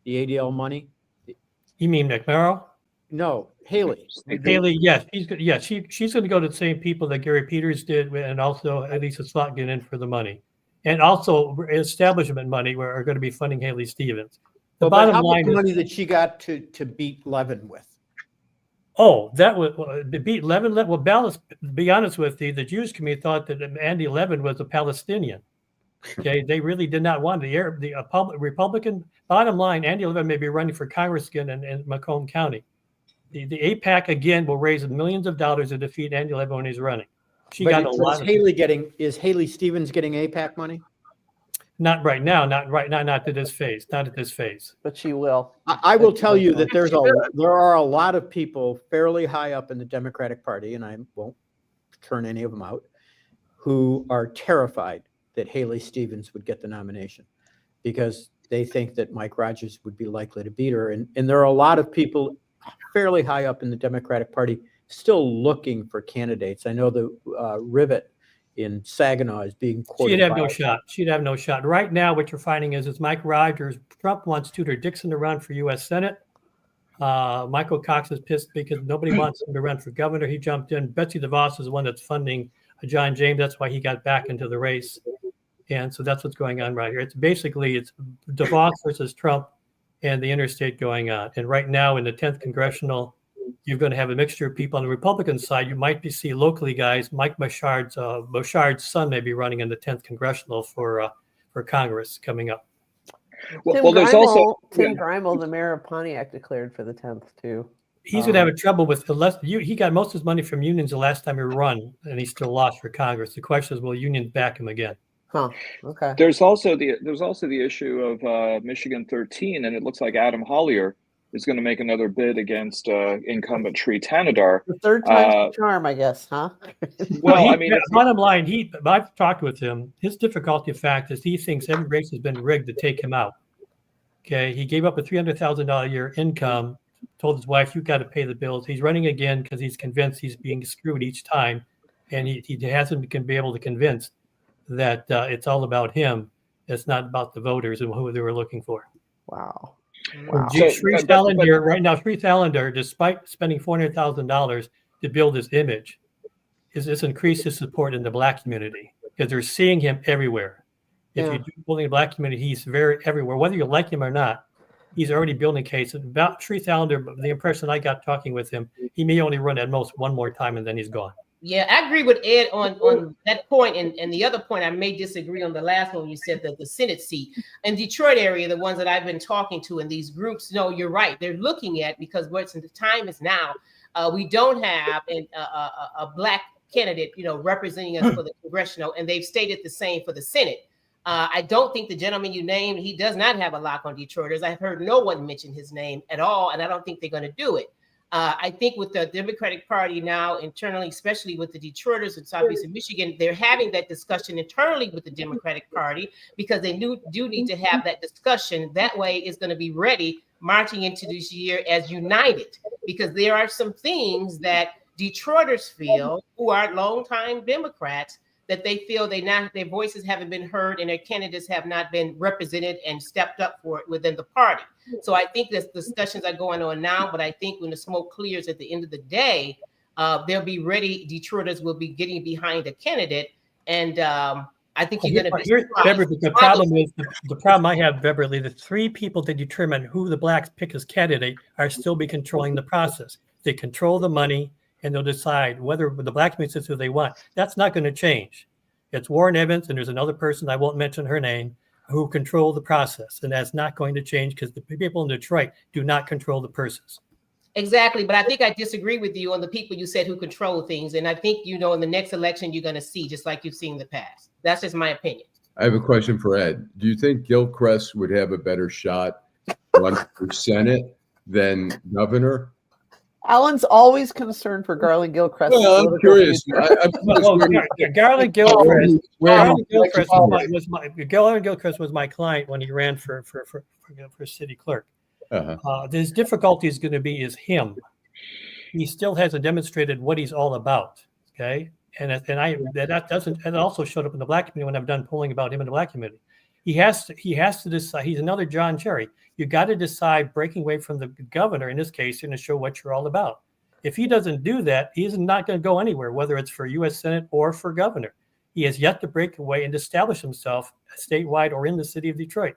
ADL money? You mean McMurrow? No, Haley. Haley, yes, she's going to go to the same people that Gary Peters did, and also Lisa Slotkin in for the money, and also establishment money are going to be funding Haley Stevens. The bottom line is money that she got to beat Levin with. Oh, that was beat Levin. Well, be honest with you, the Jewish community thought that Andy Levin was a Palestinian. Okay, they really did not want the Republican. Bottom line, Andy Levin may be running for Congress again in Macomb County. The AIPAC again will raise millions of dollars to defeat Andy Levin when he's running. She got a lot. Is Haley Stevens getting AIPAC money? Not right now. Not at this phase. Not at this phase. But she will. I will tell you that there are a lot of people fairly high up in the Democratic Party, and I won't turn any of them out, who are terrified that Haley Stevens would get the nomination because they think that Mike Rogers would be likely to beat her. And there are a lot of people fairly high up in the Democratic Party still looking for candidates. I know the Rivet in Saginaw is being courted. She'd have no shot. She'd have no shot. Right now, what you're finding is Mike Rogers. Trump wants Tudor Dixon to run for U.S. Senate. Michael Cox is pissed because nobody wants him to run for governor. He jumped in. Betsy DeVos is the one that's funding John James. That's why he got back into the race. And so that's what's going on right here. It's DeVos versus Trump and the interstate going on. And right now in the 10th congressional, you're going to have a mixture of people on the Republican side. You might see locally guys. Mike Bouchard's son may be running in the 10th congressional for Congress coming up. There's also Tim Grimal, the mayor of Pontiac, declared for the 10th too. He's going to have a trouble with he got most of his money from unions the last time he ran, and he still lost for Congress. The question is, will unions back him again? Huh. Okay. There's also the issue of Michigan 13, and it looks like Adam Hollier is going to make another bid against incumbent Sri Tanadar. The third time's the charm, I guess, huh? Well, I mean, bottom line, I've talked with him. His difficulty fact is he thinks every race has been rigged to take him out. Okay, he gave up a $300,000 a year income, told his wife, "You've got to pay the bills." He's running again because he's convinced he's being screwed each time, and he hasn't been able to convince that it's all about him. It's not about the voters and who they were looking for. Wow. Sri Salander, right now, Sri Salander, despite spending $400,000 to build his image, has increased his support in the Black community because they're seeing him everywhere. If you do bullying the Black community, he's very everywhere. Whether you like him or not, he's already building a case. About Sri Salander, the impression I got talking with him, he may only run at most one more time and then he's gone. Yeah, I agree with Ed on that point, and the other point I may disagree on the last one. You said that the Senate seat in Detroit area, the ones that I've been talking to in these groups, no, you're right. They're looking at, because what's in the time is now. We don't have a Black candidate, representing us for the congressional, and they've stated the same for the Senate. I don't think the gentleman you named, he does not have a lock on Detroiters. I've heard no one mention his name at all, and I don't think they're going to do it. I think with the Democratic Party now internally, especially with the Detroiters and Southeastern Michigan, they're having that discussion internally with the Democratic Party because they do need to have that discussion. That way it's going to be ready marching into this year as united, because there are some things that Detroiters feel, who are longtime Democrats, that they feel their voices haven't been heard and their candidates have not been represented and stepped up for it within the party. So I think that discussions are going on now, but I think when the smoke clears at the end of the day, they'll be ready. Detroiters will be getting behind a candidate, and I think you're going to be. Beverly, the problem I have, Beverly, the three people that determine who the Blacks pick as candidate are still be controlling the process. They control the money, and they'll decide whether the Black community says who they want. That's not going to change. It's Warren Evans, and there's another person, I won't mention her name, who control the process. And that's not going to change because the people in Detroit do not control the purses. Exactly. But I think I disagree with you on the people you said who control things. And I think, in the next election, you're going to see, just like you've seen in the past. That's just my opinion. I have a question for Ed. Do you think Gilchrist would have a better shot running for Senate than governor? Alan's always concerned for Garland Gilchrist. Well, I'm curious. Garland Gilchrist was my client when he ran for city clerk. His difficulty is going to be him. He still hasn't demonstrated what he's all about. Okay, that also showed up in the Black community when I've done polling about him in the Black community. He has to decide. He's another John Cherry. You got to decide, breaking away from the governor in this case, and to show what you're all about. If he doesn't do that, he's not going to go anywhere, whether it's for U.S. Senate or for governor. He has yet to break away and establish himself statewide or in the city of Detroit.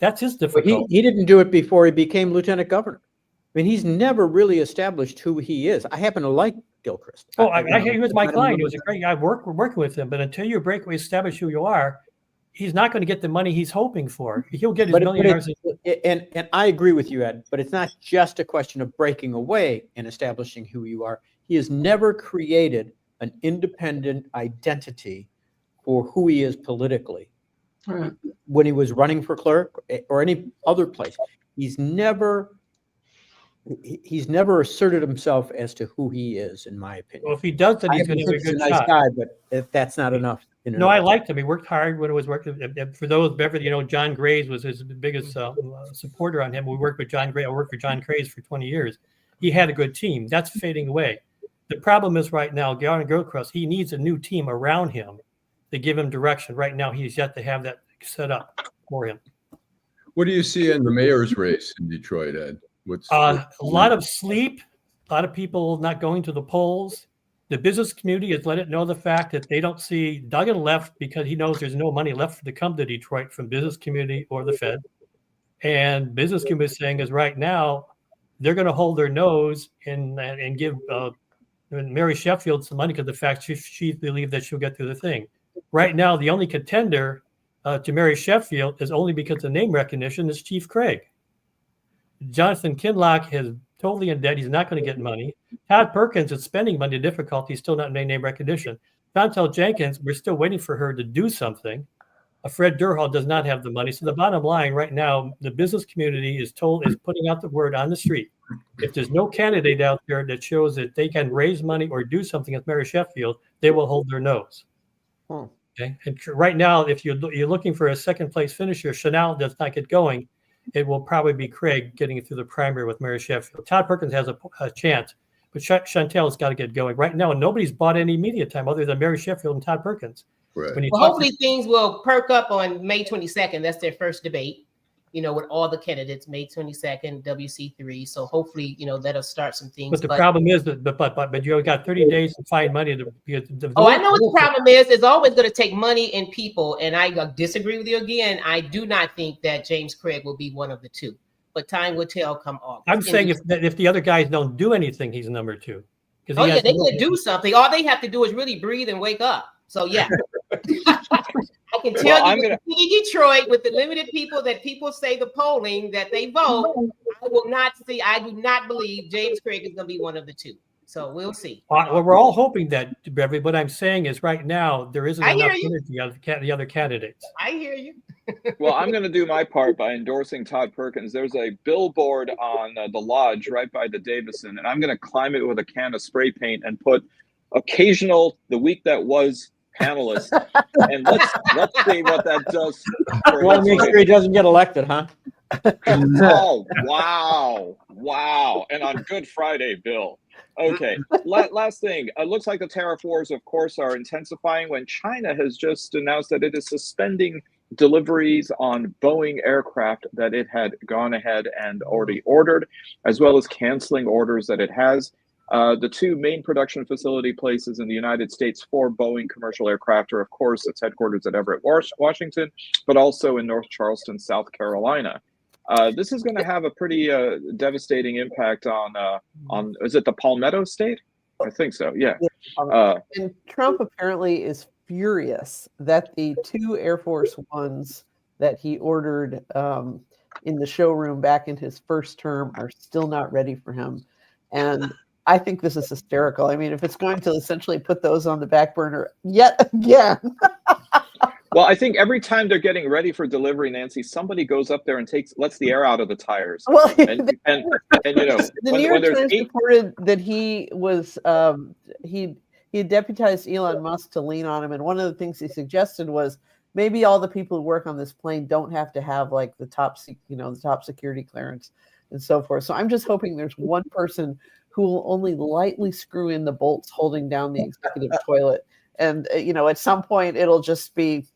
That's his difficulty. He didn't do it before he became lieutenant governor. I mean, he's never really established who he is. I happen to like Gilchrist. Oh, he was my client. He was a great guy. We're working with him, but until you break away, establish who you are, he's not going to get the money he's hoping for. He'll get his $1 million. And I agree with you, Ed, but it's not just a question of breaking away and establishing who you are. He has never created an independent identity for who he is politically. Right. When he was running for clerk or any other place, he's never asserted himself as to who he is, in my opinion. Well, if he does, then he's going to have a good nice shot. guy, but if that's not enough. No, I liked him. He worked hard when it was working. For those, Beverly, John Graves was his biggest supporter on him. We worked with John Graves. I worked for John Graves for 20 years. He had a good team. That's fading away. The problem is right now, Garland Gilchrist, he needs a new team around him to give him direction. Right now, he's yet to have that set up for him. What do you see in the mayor's race in Detroit, Ed? A lot of sleep, a lot of people not going to the polls. The business community has let it know the fact that they don't see Duggan left because he knows there's no money left to come to Detroit from business community or the Fed. And business community is saying is right now they're going to hold their nose and give Mary Sheffield some money because the fact she believes that she'll get through the thing. Right now, the only contender to Mary Sheffield is only because of name recognition is Chief Craig. Jonathan Kinlock is totally in debt. He's not going to get money. Todd Perkins is spending money to difficulty, still not name recognition. Chantel Jenkins, we're still waiting for her to do something. Fred Durhal does not have the money. So the bottom line right now, the business community is putting out the word on the street. If there's no candidate out there that shows that they can raise money or do something as Mayor Sheffield, they will hold their nose. Okay. And right now, if you're looking for a second place finisher, Chanel does not get going. It will probably be Craig getting it through the primary with Mayor Sheffield. Todd Perkins has a chance, but Chantel's got to get going. Right now, nobody's bought any media time other than Mayor Sheffield and Todd Perkins. Right. Well, hopefully things will perk up on May 22nd. That's their first debate, with all the candidates, May 22nd, WC3. So hopefully, that'll start some things. But the problem is that, but you got 30 days to find money to. I know what the problem is. It's always going to take money and people. And I disagree with you again. I do not think that James Craig will be one of the two. But time will tell come August. I'm saying if the other guys don't do anything, he's number two. They can do something. All they have to do is really breathe and wake up. So yeah, I can tell you, in Detroit, with the limited people that people say the polling that they vote, I do not believe James Craig is going to be one of the two. So we'll see. Well, we're all hoping that, Beverly. What I'm saying is, right now there isn't enough energy out of the other candidates. I hear you. Well, I'm going to do my part by endorsing Todd Perkins. There's a billboard on the lodge right by the Davison, and I'm going to climb it with a can of spray paint and put occasional the week that was panelist, and let's see what that does. Well, make sure he doesn't get elected, huh? Oh, wow. And on Good Friday, Bill. Okay, last thing. It looks like the tariff wars, of course, are intensifying when China has just announced that it is suspending deliveries on Boeing aircraft that it had gone ahead and already ordered, as well as canceling orders that it has. The two main production facility places in the United States for Boeing commercial aircraft are, of course, its headquarters at Everett, Washington, but also in North Charleston, South Carolina. This is going to have a pretty devastating impact on is it the Palmetto State? I think so, yeah. And Trump apparently is furious that the two Air Force Ones that he ordered in the showroom back in his first term are still not ready for him. And I think this is hysterical. I mean, if it's going to essentially put those on the back burner yet again. Well, I think every time they're getting ready for delivery, Nancy, somebody goes up there and lets the air out of the tires. Well, and the New York Times reported that he was he deputized Elon Musk to lean on him, and one of the things he suggested was maybe all the people who work on this plane don't have to have like the top security clearance and so forth. So I'm just hoping there's one person who will only lightly screw in the bolts holding down the executive toilet. And, at some point it'll just be,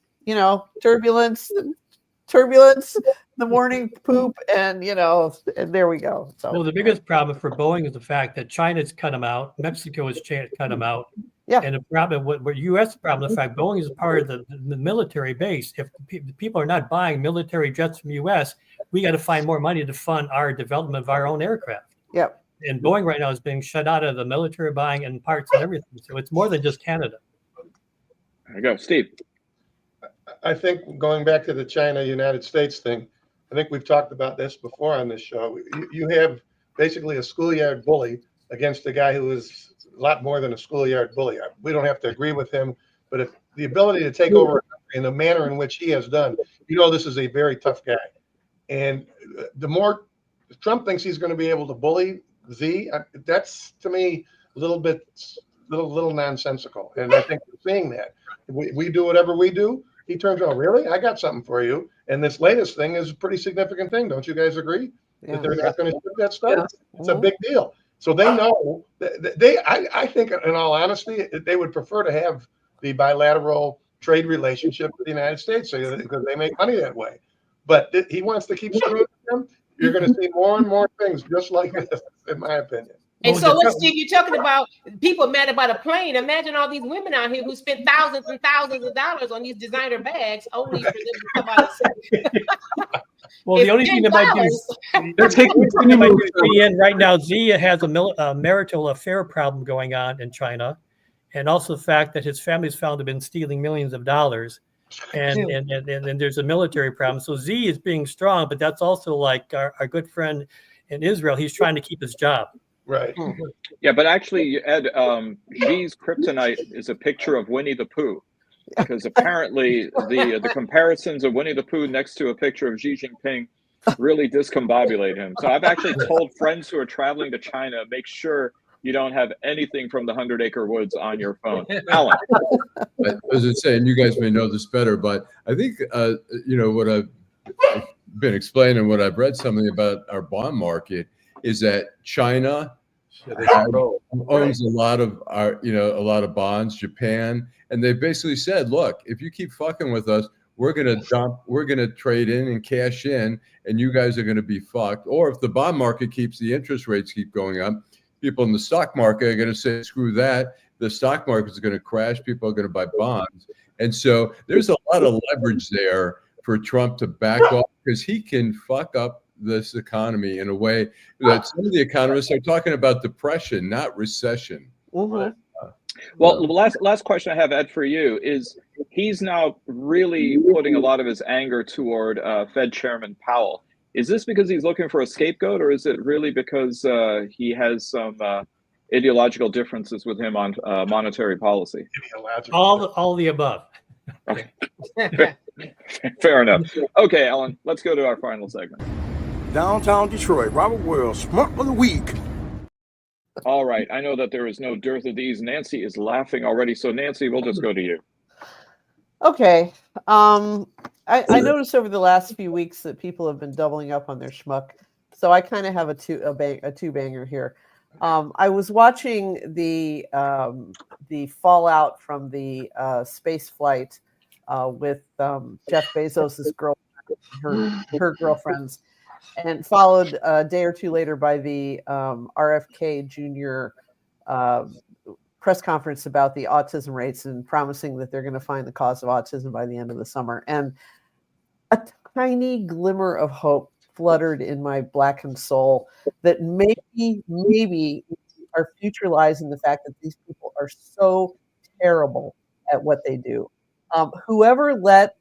turbulence, the morning poop, and, and there we go. So, well, the biggest problem for Boeing is the fact that China's cut them out. Mexico has cut them out. Yeah. And the problem, what U.S. problem, the fact Boeing is part of the military base. If people are not buying military jets from U.S., we got to find more money to fund our development of our own aircraft. Yep. And Boeing right now is being shut out of the military buying and parts and everything. So it's more than just Canada. There you go, Steve. I think going back to the China-United States thing, I think we've talked about this before on this show. You have basically a schoolyard bully against a guy who is a lot more than a schoolyard bully. We don't have to agree with him, but if the ability to take over a country in the manner in which he has done, this is a very tough guy. And the more Trump thinks he's going to be able to bully Z, that's to me a little nonsensical. And I think we're seeing that. We do whatever we do. He turns around, really? I got something for you. And this latest thing is a pretty significant thing. Don't you guys agree? Yeah. That they're not going to ship that stuff? Yeah. It's a big deal. So they know I think in all honesty, they would prefer to have the bilateral trade relationship with the United States because they make money that way. But he wants to keep screwing them. You're going to see more and more things just like this, in my opinion. And so, Steve, you're talking about people mad about a plane. Imagine all these women out here who spent thousands and thousands of dollars on these designer bags only for them to come out and say. Well, the only thing that might do right now, Z has a marital affair problem going on in China, and also the fact that his family's found to have been stealing millions of dollars. And there's a military problem. So Z is being strong, but that's also like our good friend in Israel. He's trying to keep his job. Right. Yeah, but actually, Ed, Xi's kryptonite is a picture of Winnie the Pooh. because apparently the comparisons of Winnie the Pooh next to a picture of Xi Jinping really discombobulate him. So I've actually told friends who are traveling to China, make sure you don't have anything from the 100 Acre Woods on your phone. Allan. As I say, and you guys may know this better, but I think, what I've been explaining, what I've read something about our bond market is that China owns a lot of our, a lot of bonds, Japan, and they basically said, look, if you keep fucking with us, we're going to trade in and cash in, and you guys are going to be fucked. Or if the bond market the interest rates keep going up, people in the stock market are going to say, screw that. The stock market is going to crash. People are going to buy bonds. And so there's a lot of leverage there for Trump to back off, because he can fuck up this economy in a way that some of the economists are talking about depression, not recession. Mhm. Well, the last question I have, Ed, for you is, he's now really putting a lot of his anger toward Fed Chairman Powell. Is this because he's looking for a scapegoat, or is it really because he has some ideological differences with him on monetary policy? All the above. Okay. Fair enough. Okay, Allan, let's go to our final segment. Downtown Detroit, Robert Wells, Schmuck of the Week. All right. I know that there is no dearth of these. Nancy is laughing already. So, Nancy, we'll just go to you. Okay. I noticed over the last few weeks that people have been doubling up on their schmuck. So I kind of have a two-banger here. I was watching the fallout from the space flight with Jeff Bezos' girlfriend, her girlfriends, and followed a day or two later by the RFK Jr. Press conference about the autism rates and promising that they're going to find the cause of autism by the end of the summer. And a tiny glimmer of hope fluttered in my blackened soul that maybe our future lies in the fact that these people are so terrible at what they do. Whoever let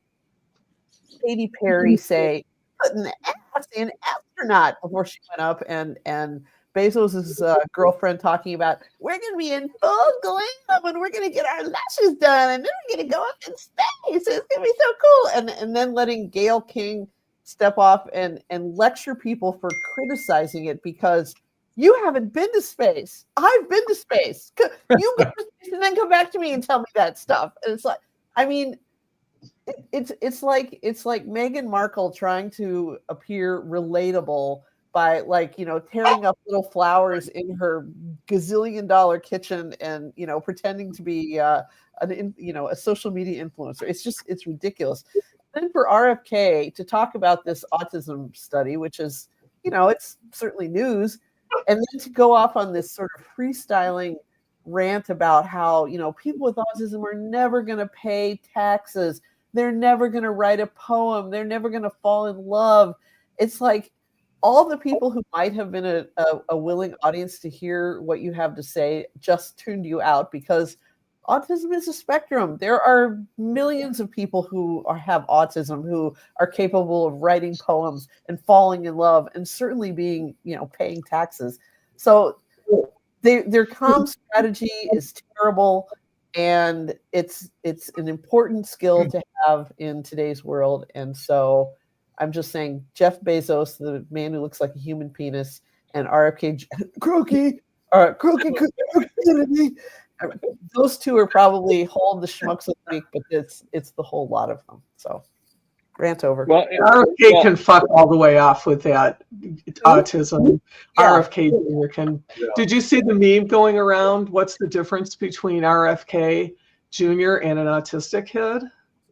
Katy Perry say, put an ass in astronaut before she went up, and Bezos' girlfriend talking about, we're going to be in full glam and we're going to get our lashes done and then we're going to go up in space. It's going to be so cool. And then letting Gayle King step off and lecture people for criticizing it because you haven't been to space. I've been to space. You go to space and then come back to me and tell me that stuff. And it's like, I mean, it's like Meghan Markle trying to appear relatable by tearing up little flowers in her gazillion-dollar kitchen and pretending to be a social media influencer. It's ridiculous. Then for RFK to talk about this autism study, which is it's certainly news, and then to go off on this sort of freestyling rant about how people with autism are never going to pay taxes, they're never going to write a poem, they're never going to fall in love. It's like all the people who might have been a willing audience to hear what you have to say just tuned you out, because autism is a spectrum. There are millions of people who have autism who are capable of writing poems and falling in love and certainly being, paying taxes. So their comm strategy is terrible, and it's an important skill to have in today's world. And so I'm just saying, Jeff Bezos, the man who looks like a human penis, and RFK Croaky, those two are probably hold the schmucks of the week, but it's the whole lot of them. So rant over. Well, RFK can fuck all the way off with that autism. Yeah. RFK Jr. can. Yeah. Did you see the meme going around? What's the difference between RFK Jr. and an autistic kid?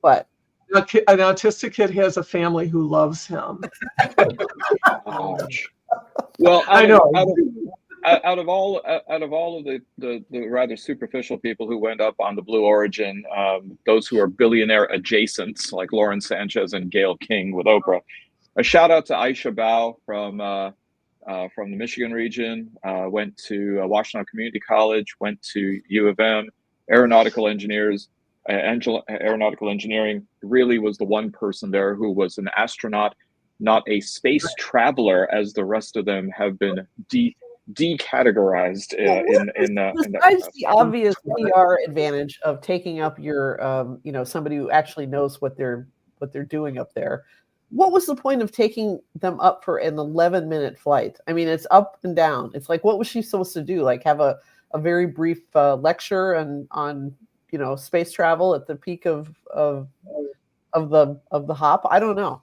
What? An autistic kid has a family who loves him. Well, I know. Out of all of the rather superficial people who went up on the Blue Origin, those who are billionaire adjacents like Lauren Sanchez and Gayle King with Oprah, a shout out to Aisha Bao from the Michigan region. Went to Washington Community College. Went to U of M. Aeronautical engineering. Really was the one person there who was an astronaut, not a space traveler, as the rest of them have been decategorized besides the obvious PR advantage of taking up your somebody who actually knows what they're doing up there. What was the point of taking them up for an 11-minute flight? I mean, it's up and down. It's like, what was she supposed to do? Like have a very brief lecture on space travel at the peak of the hop? I don't know.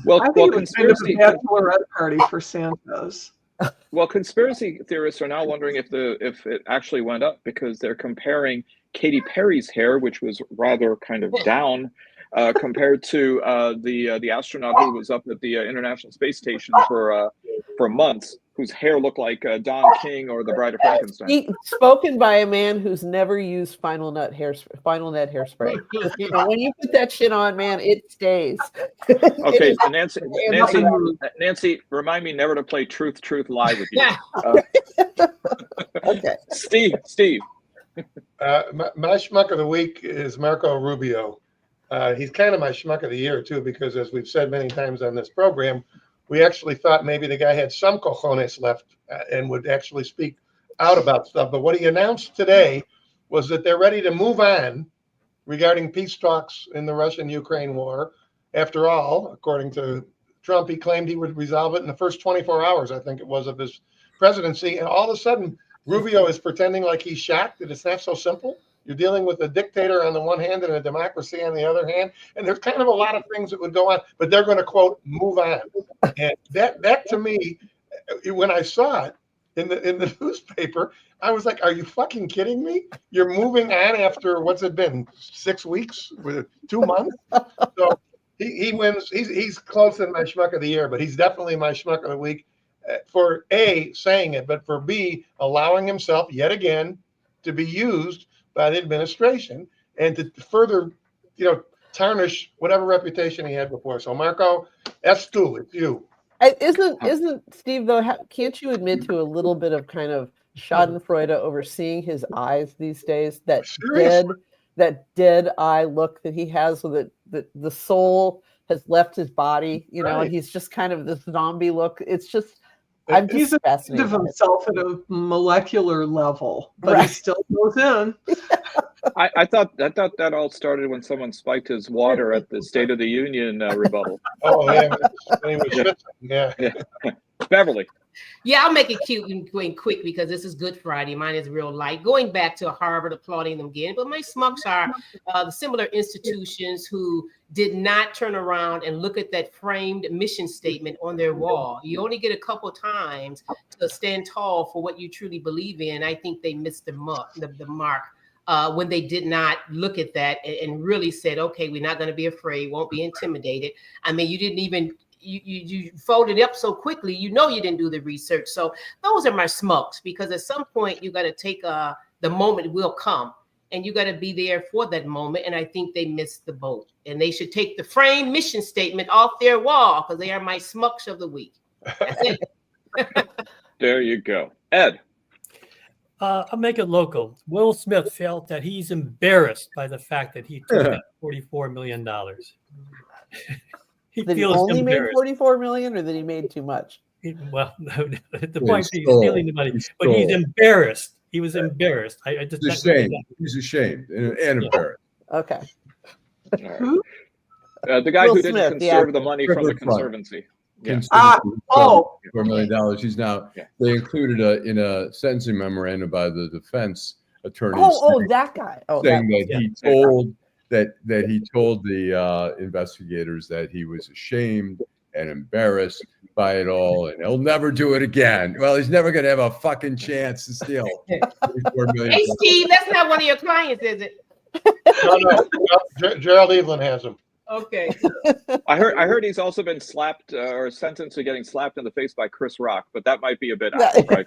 Well, I think it was kind of a bachelorette party for Santos. Well, conspiracy theorists are now wondering if it actually went up, because they're comparing Katy Perry's hair, which was rather kind of down, compared to the astronaut who was up at the International Space Station for months, whose hair looked like Don King or the Bride of Frankenstein. Spoken by a man who's never used Final Net hairspray. When you put that shit on, man, it stays. Okay, Nancy, remind me never to play Truth, Lie with you. Okay, Steve. My schmuck of the week is Marco Rubio. He's kind of my schmuck of the year too, because as we've said many times on this program, we actually thought maybe the guy had some cojones left and would actually speak out about stuff. But what he announced today was that they're ready to move on regarding peace talks in the Russian-Ukraine war. After all, according to Trump, he claimed he would resolve it in the first 24 hours, I think it was, of his presidency. And all of a sudden, Rubio is pretending like he's shocked that it's not so simple. You're dealing with a dictator on the one hand and a democracy on the other hand. And there's kind of a lot of things that would go on, but they're going to, quote, move on. And that to me, when I saw it in the newspaper, I was like, are you fucking kidding me? You're moving on after, what's it been, 6 weeks, 2 months? So he wins. He's close in my schmuck of the year, but he's definitely my schmuck of the week for A, saying it, but for B, allowing himself yet again to be used by the administration and to further, tarnish whatever reputation he had before. So Marco, it's you. Isn't Steve though? Can't you admit to a little bit of kind of Schadenfreude over seeing his eyes these days? That dead eye look that he has, so that the soul has left his body, right. And he's just kind of this zombie look. It's just. He's fascinated of himself at a molecular level, but he still goes in. I thought that all started when someone spiked his water at the State of the Union rebuttal. Oh yeah, when he was yeah. Beverly. Yeah, I'll make it cute and quick because this is Good Friday. Mine is real light. Going back to Harvard, applauding them again. But my schmucks are the similar institutions who did not turn around and look at that framed mission statement on their wall. You only get a couple times to stand tall for what you truly believe in. I think they missed the mark when they did not look at that and really said, okay, we're not going to be afraid, won't be intimidated. I mean, you didn't even... You folded it up so quickly, you didn't do the research. So those are my smokes, because at some point you got to take the moment will come and you got to be there for that moment. And I think they missed the boat, and they should take the frame mission statement off their wall because they are my smucks of the week. That's it. There you go. Ed. I'll make it local. Will Smith felt that he's embarrassed by the fact that he took that $44 million. Did he only made $44 million, or that he made too much? Well, no, the point is he's stealing the money, but he's embarrassed. He was embarrassed. He's ashamed. He's ashamed and embarrassed. Okay. Who? The guy who didn't conserve the money from the Conservancy. Yeah. $4 million. He's now. They included in a sentencing memorandum by the defense attorney. That guy. Saying that he told. That he told the investigators that he was ashamed and embarrassed by it all, and he'll never do it again. Well, he's never going to have a fucking chance to steal. Hey, Steve, that's not one of your clients, is it? No. Gerald Evelyn has him. Okay. I heard he's also been slapped or sentenced to getting slapped in the face by Chris Rock, but that might be a bit out, right?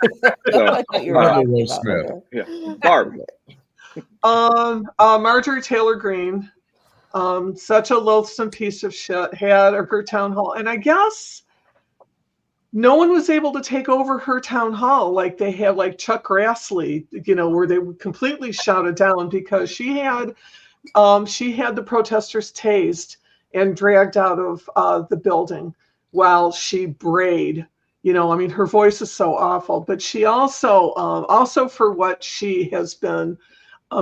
Will Smith. Yeah. Barb. Marjorie Taylor Greene, such a loathsome piece of shit, had her town hall, and I guess no one was able to take over her town hall like they had, like Chuck Grassley, where they were completely shouted down, because she had the protesters tased and dragged out of the building while she brayed I mean, her voice is so awful, but she also for what she has been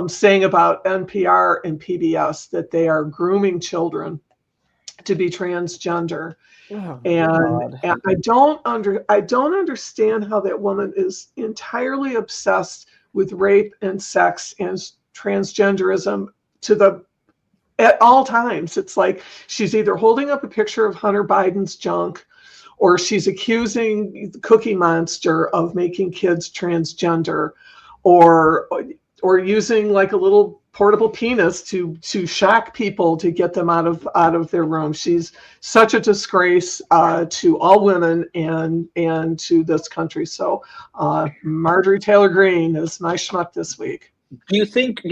saying about NPR and PBS, that they are grooming children to be transgender. Oh, And I don't understand how that woman is entirely obsessed with rape and sex and transgenderism at all times. It's like she's either holding up a picture of Hunter Biden's junk, or she's accusing the Cookie Monster of making kids transgender, or using like a little portable penis to shock people to get them out of their room. She's such a disgrace to all women and to this country. So Marjorie Taylor Greene is my schmuck this week. Do you think,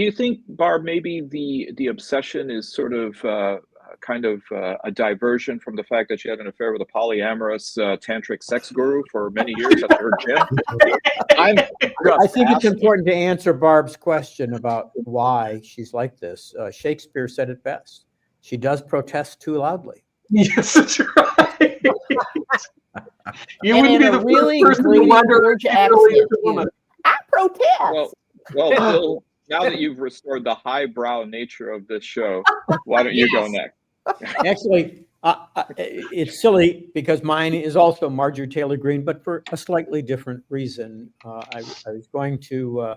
Barb, maybe the obsession is sort of kind of a diversion from the fact that she had an affair with a polyamorous tantric sex guru for many years at her gym? I think it's important to answer Barb's question about why she's like this. Shakespeare said it best. She does protest too loudly. Yes, that's right. You wouldn't be the really first person to wonder if she really is a woman. I protest. Well, Bill, now that you've restored the highbrow nature of this show, why don't you go next? Actually, it's silly because mine is also Marjorie Taylor Greene, but for a slightly different reason. I was going to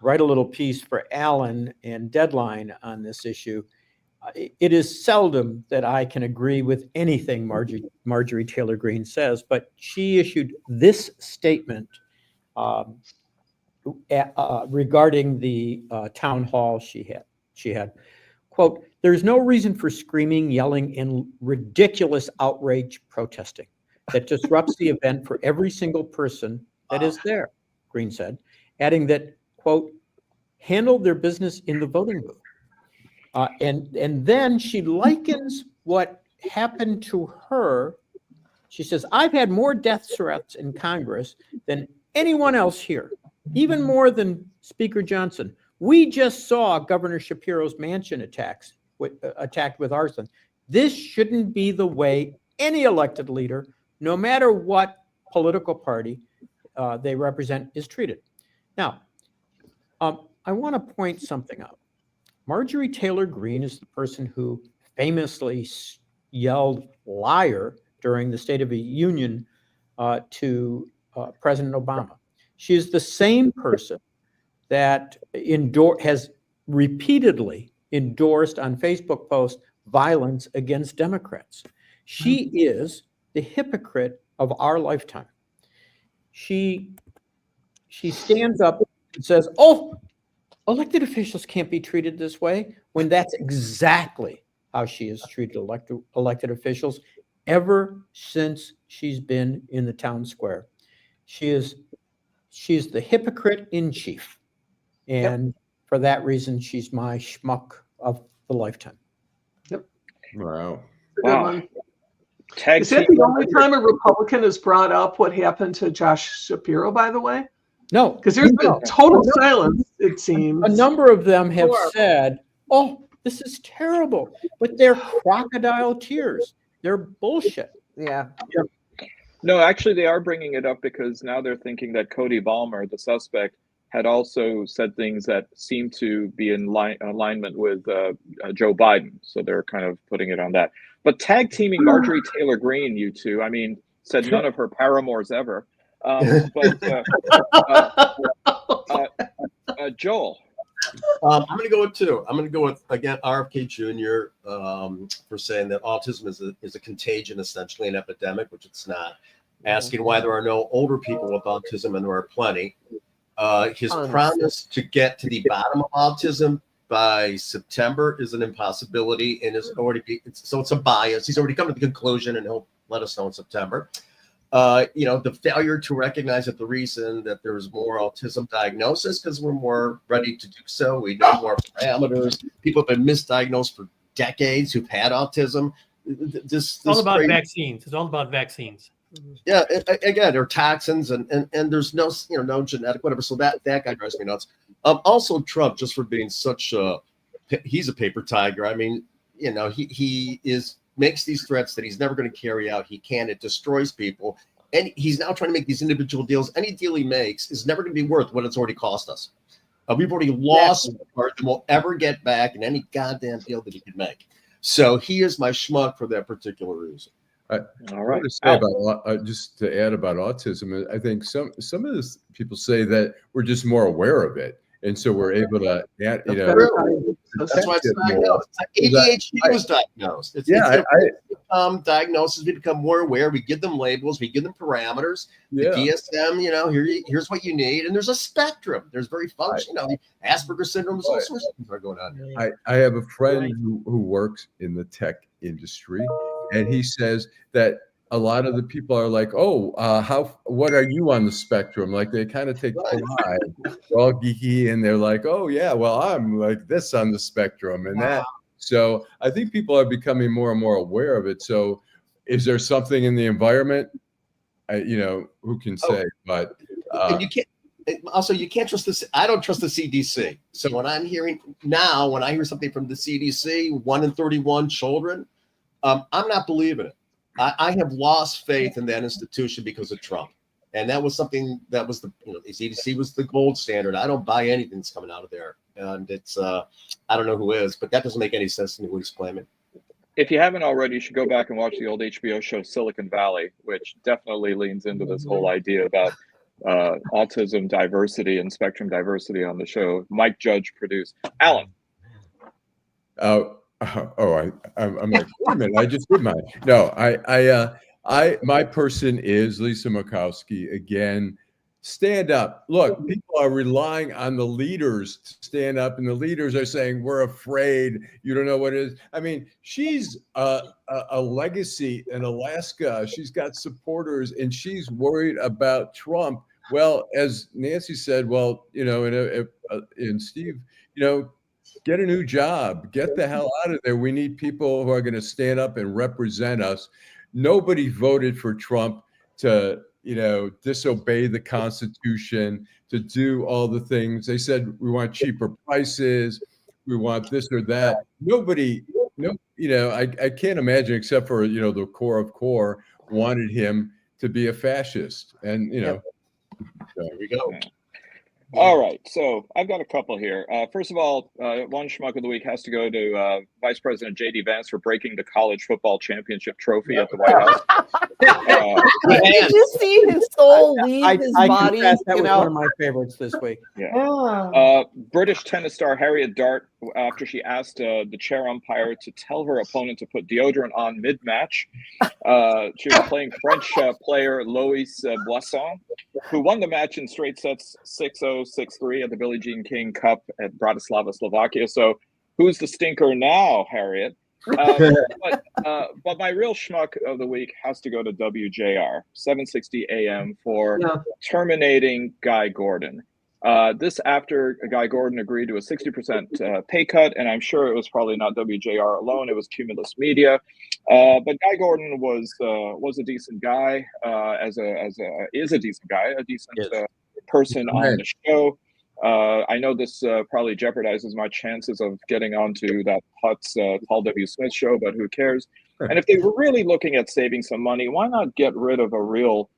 write a little piece for Allan and Deadline on this issue. It is seldom that I can agree with anything Marjorie Taylor Greene says, but she issued this statement regarding the town hall she had. Quote, "There's no reason for screaming, yelling, and ridiculous outrage protesting that disrupts the event for every single person that is there," Greene said, adding that, quote, "handle their business in the voting booth." And then she likens what happened to her. She says, "I've had more death threats in Congress than anyone else here, even more than Speaker Johnson. We just saw Governor Shapiro's mansion attacked with arson. This shouldn't be the way any elected leader, no matter what political party they represent, is treated." Now, I want to point something out. Marjorie Taylor Greene is the person who famously yelled liar during the State of the Union to President Obama. She is the same person that has repeatedly endorsed on Facebook posts violence against Democrats. She is the hypocrite of our lifetime. She stands up and says, "Oh, elected officials can't be treated this way," when that's exactly how she has treated elected officials ever since she's been in the town square. She's the hypocrite in chief. And for that reason, she's my schmuck of the lifetime. Yep. Wow. Is that the only time a Republican has brought up what happened to Josh Shapiro, by the way? No. Because there's been total silence, it seems. A number of them have said, "Oh, this is terrible," but they're crocodile tears. They're bullshit. Yeah. No, actually, they are bringing it up because now they're thinking that Cody Ballmer, the suspect, had also said things that seem to be in alignment with Joe Biden. So they're kind of putting it on that. But tag teaming Marjorie Taylor Greene, you two, I mean, said none of her paramours ever. Joel. I'm going to go with two. I'm going to go with, again, RFK Jr. For saying that autism is a contagion, essentially an epidemic, which it's not. Asking why there are no older people with autism, and there are plenty. His promise to get to the bottom of autism by September is an impossibility, and it's a bias. He's already come to the conclusion, and he'll let us know in September. The failure to recognize that the reason that there's more autism diagnosis because we're more ready to do so. We know more parameters. People have been misdiagnosed for decades who've had autism. It's all about vaccines. It's all about vaccines. Yeah, again, there are toxins and there's no genetic whatever. So that guy drives me nuts. Also Trump, just for being he's a paper tiger. I mean, he makes these threats that he's never going to carry out. It destroys people. and he's now trying to make these individual deals. Any deal he makes is never going to be worth what it's already cost us. We've already lost more than we'll ever get back in any goddamn deal that he could make. So he is my schmuck for that particular reason. All right. To say about, just to add about autism, I think some of this people say that we're just more aware of it, and so we're able to, That's why it's diagnosed. ADHD was diagnosed. Diagnosis. We become more aware. We give them labels. We give them parameters. The DSM. Here's what you need. And there's a spectrum. There's very functional. Asperger's syndrome. All sorts of things are going on here. I have a friend who works in the tech industry, and he says that a lot of the people are like, what are you on the spectrum? Like they kind of take pride. They're all geeky and they're like, oh yeah, well, I'm like this on the spectrum and that. So I think people are becoming more and more aware of it. So is there something in the environment? Who can say, but and you can't trust this. I don't trust the CDC. So when I hear something from the CDC, 1 in 31 children, I'm not believing it. I have lost faith in that institution because of Trump. And that was something that was the CDC was the gold standard. I don't buy anything that's coming out of there. And it's, I don't know who is, but that doesn't make any sense to me what he's claiming. If you haven't already, you should go back and watch the old HBO show Silicon Valley, which definitely leans into this whole idea about autism diversity and spectrum diversity on the show. Mike Judge produced. Allan. I'm like, wait a minute, I just did mine. No, my person is Lisa Murkowski. Again, stand up. Look, people are relying on the leaders to stand up, and the leaders are saying, we're afraid. You don't know what it is. I mean, she's a legacy in Alaska. She's got supporters, and she's worried about Trump. Well, as Nancy said, and Steve, get a new job. Get the hell out of there. We need people who are going to stand up and represent us. Nobody voted for Trump to, disobey the Constitution, to do all the things. They said, we want cheaper prices. We want this or that. I can't imagine, except for, the core of core, wanted him to be a fascist. And, there we go. All right, so I've got a couple here. First of all, one schmuck of the week has to go to Vice President J.D. Vance for breaking the college football championship trophy at the White House. Did you see his soul leave his body? That was one of my favorites this week. Yeah. British tennis star Harriet Dart, after she asked the chair umpire to tell her opponent to put deodorant on mid-match. She was playing French player Lois Boisson, who won the match in straight sets 6-0, 6-3 at the Billie Jean King Cup at Bratislava, Slovakia. So who's the stinker now, Harriet? But my real schmuck of the week has to go to WJR, 760 AM, for terminating Guy Gordon. This after Guy Gordon agreed to a 60% pay cut, and I'm sure it was probably not WJR alone; it was Cumulus Media. But Guy Gordon was a decent guy, is a decent guy, a decent person on the show. I know this probably jeopardizes my chances of getting onto that Putz Paul W. Smith show, but who cares? And if they were really looking at saving some money, why not get rid of a real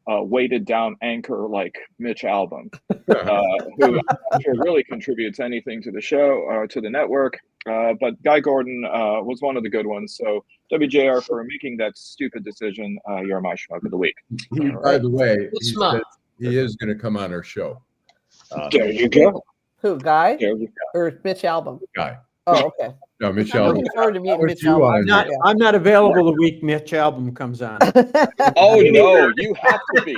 weighted down anchor like Mitch Albom, who I'm sure really contributes anything to the show or to the network. But Guy Gordon was one of the good ones. So WJR, for making that stupid decision, you're my schmuck of the week. By the way, he is going to come on our show. There you go. Who, Guy? Or Mitch Albom? Guy. Oh, okay. No, Mitch I'm Albom. looking forward to meeting Mitch Albom. I'm not available the week Mitch Albom comes on. Oh no, you have to be.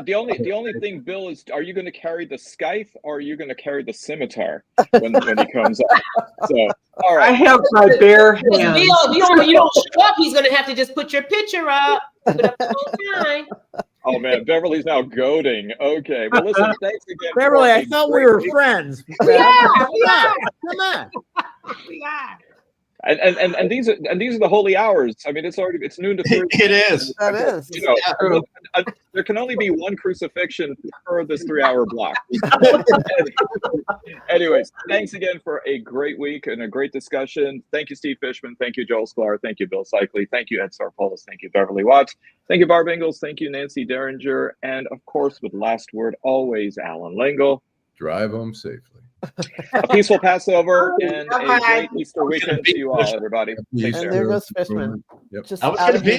The only thing, Bill, is are you going to carry the scythe or are you going to carry the scimitar when he comes up? So, all right. I have my bare hands. Bill, you don't show up, he's going to have to just put your picture up. Put up the whole time. Oh man, Beverly's now goading. Okay, well listen, thanks again. Beverly, I thought we were friends. We are. Come on. We are. And these are the holy hours. I mean, it's noon to 3. It is. That is. You know, there can only be one crucifixion per this 3-hour block. Anyways, thanks again for a great week and a great discussion. Thank you, Steve Fishman. Thank you, Joel Sklar. Thank you, Bill Seikaly. Thank you, Ed Sarpolus. Thank you, Beverly Watts. Thank you, Barb Ingalls. Thank you, Nancy Derringer. And of course, with last word always, Allan Lengel. Drive home safely. A peaceful Passover and a great Easter weekend to you all, everybody. Take care. And there goes Fishman. Yep. Just I was out going of to be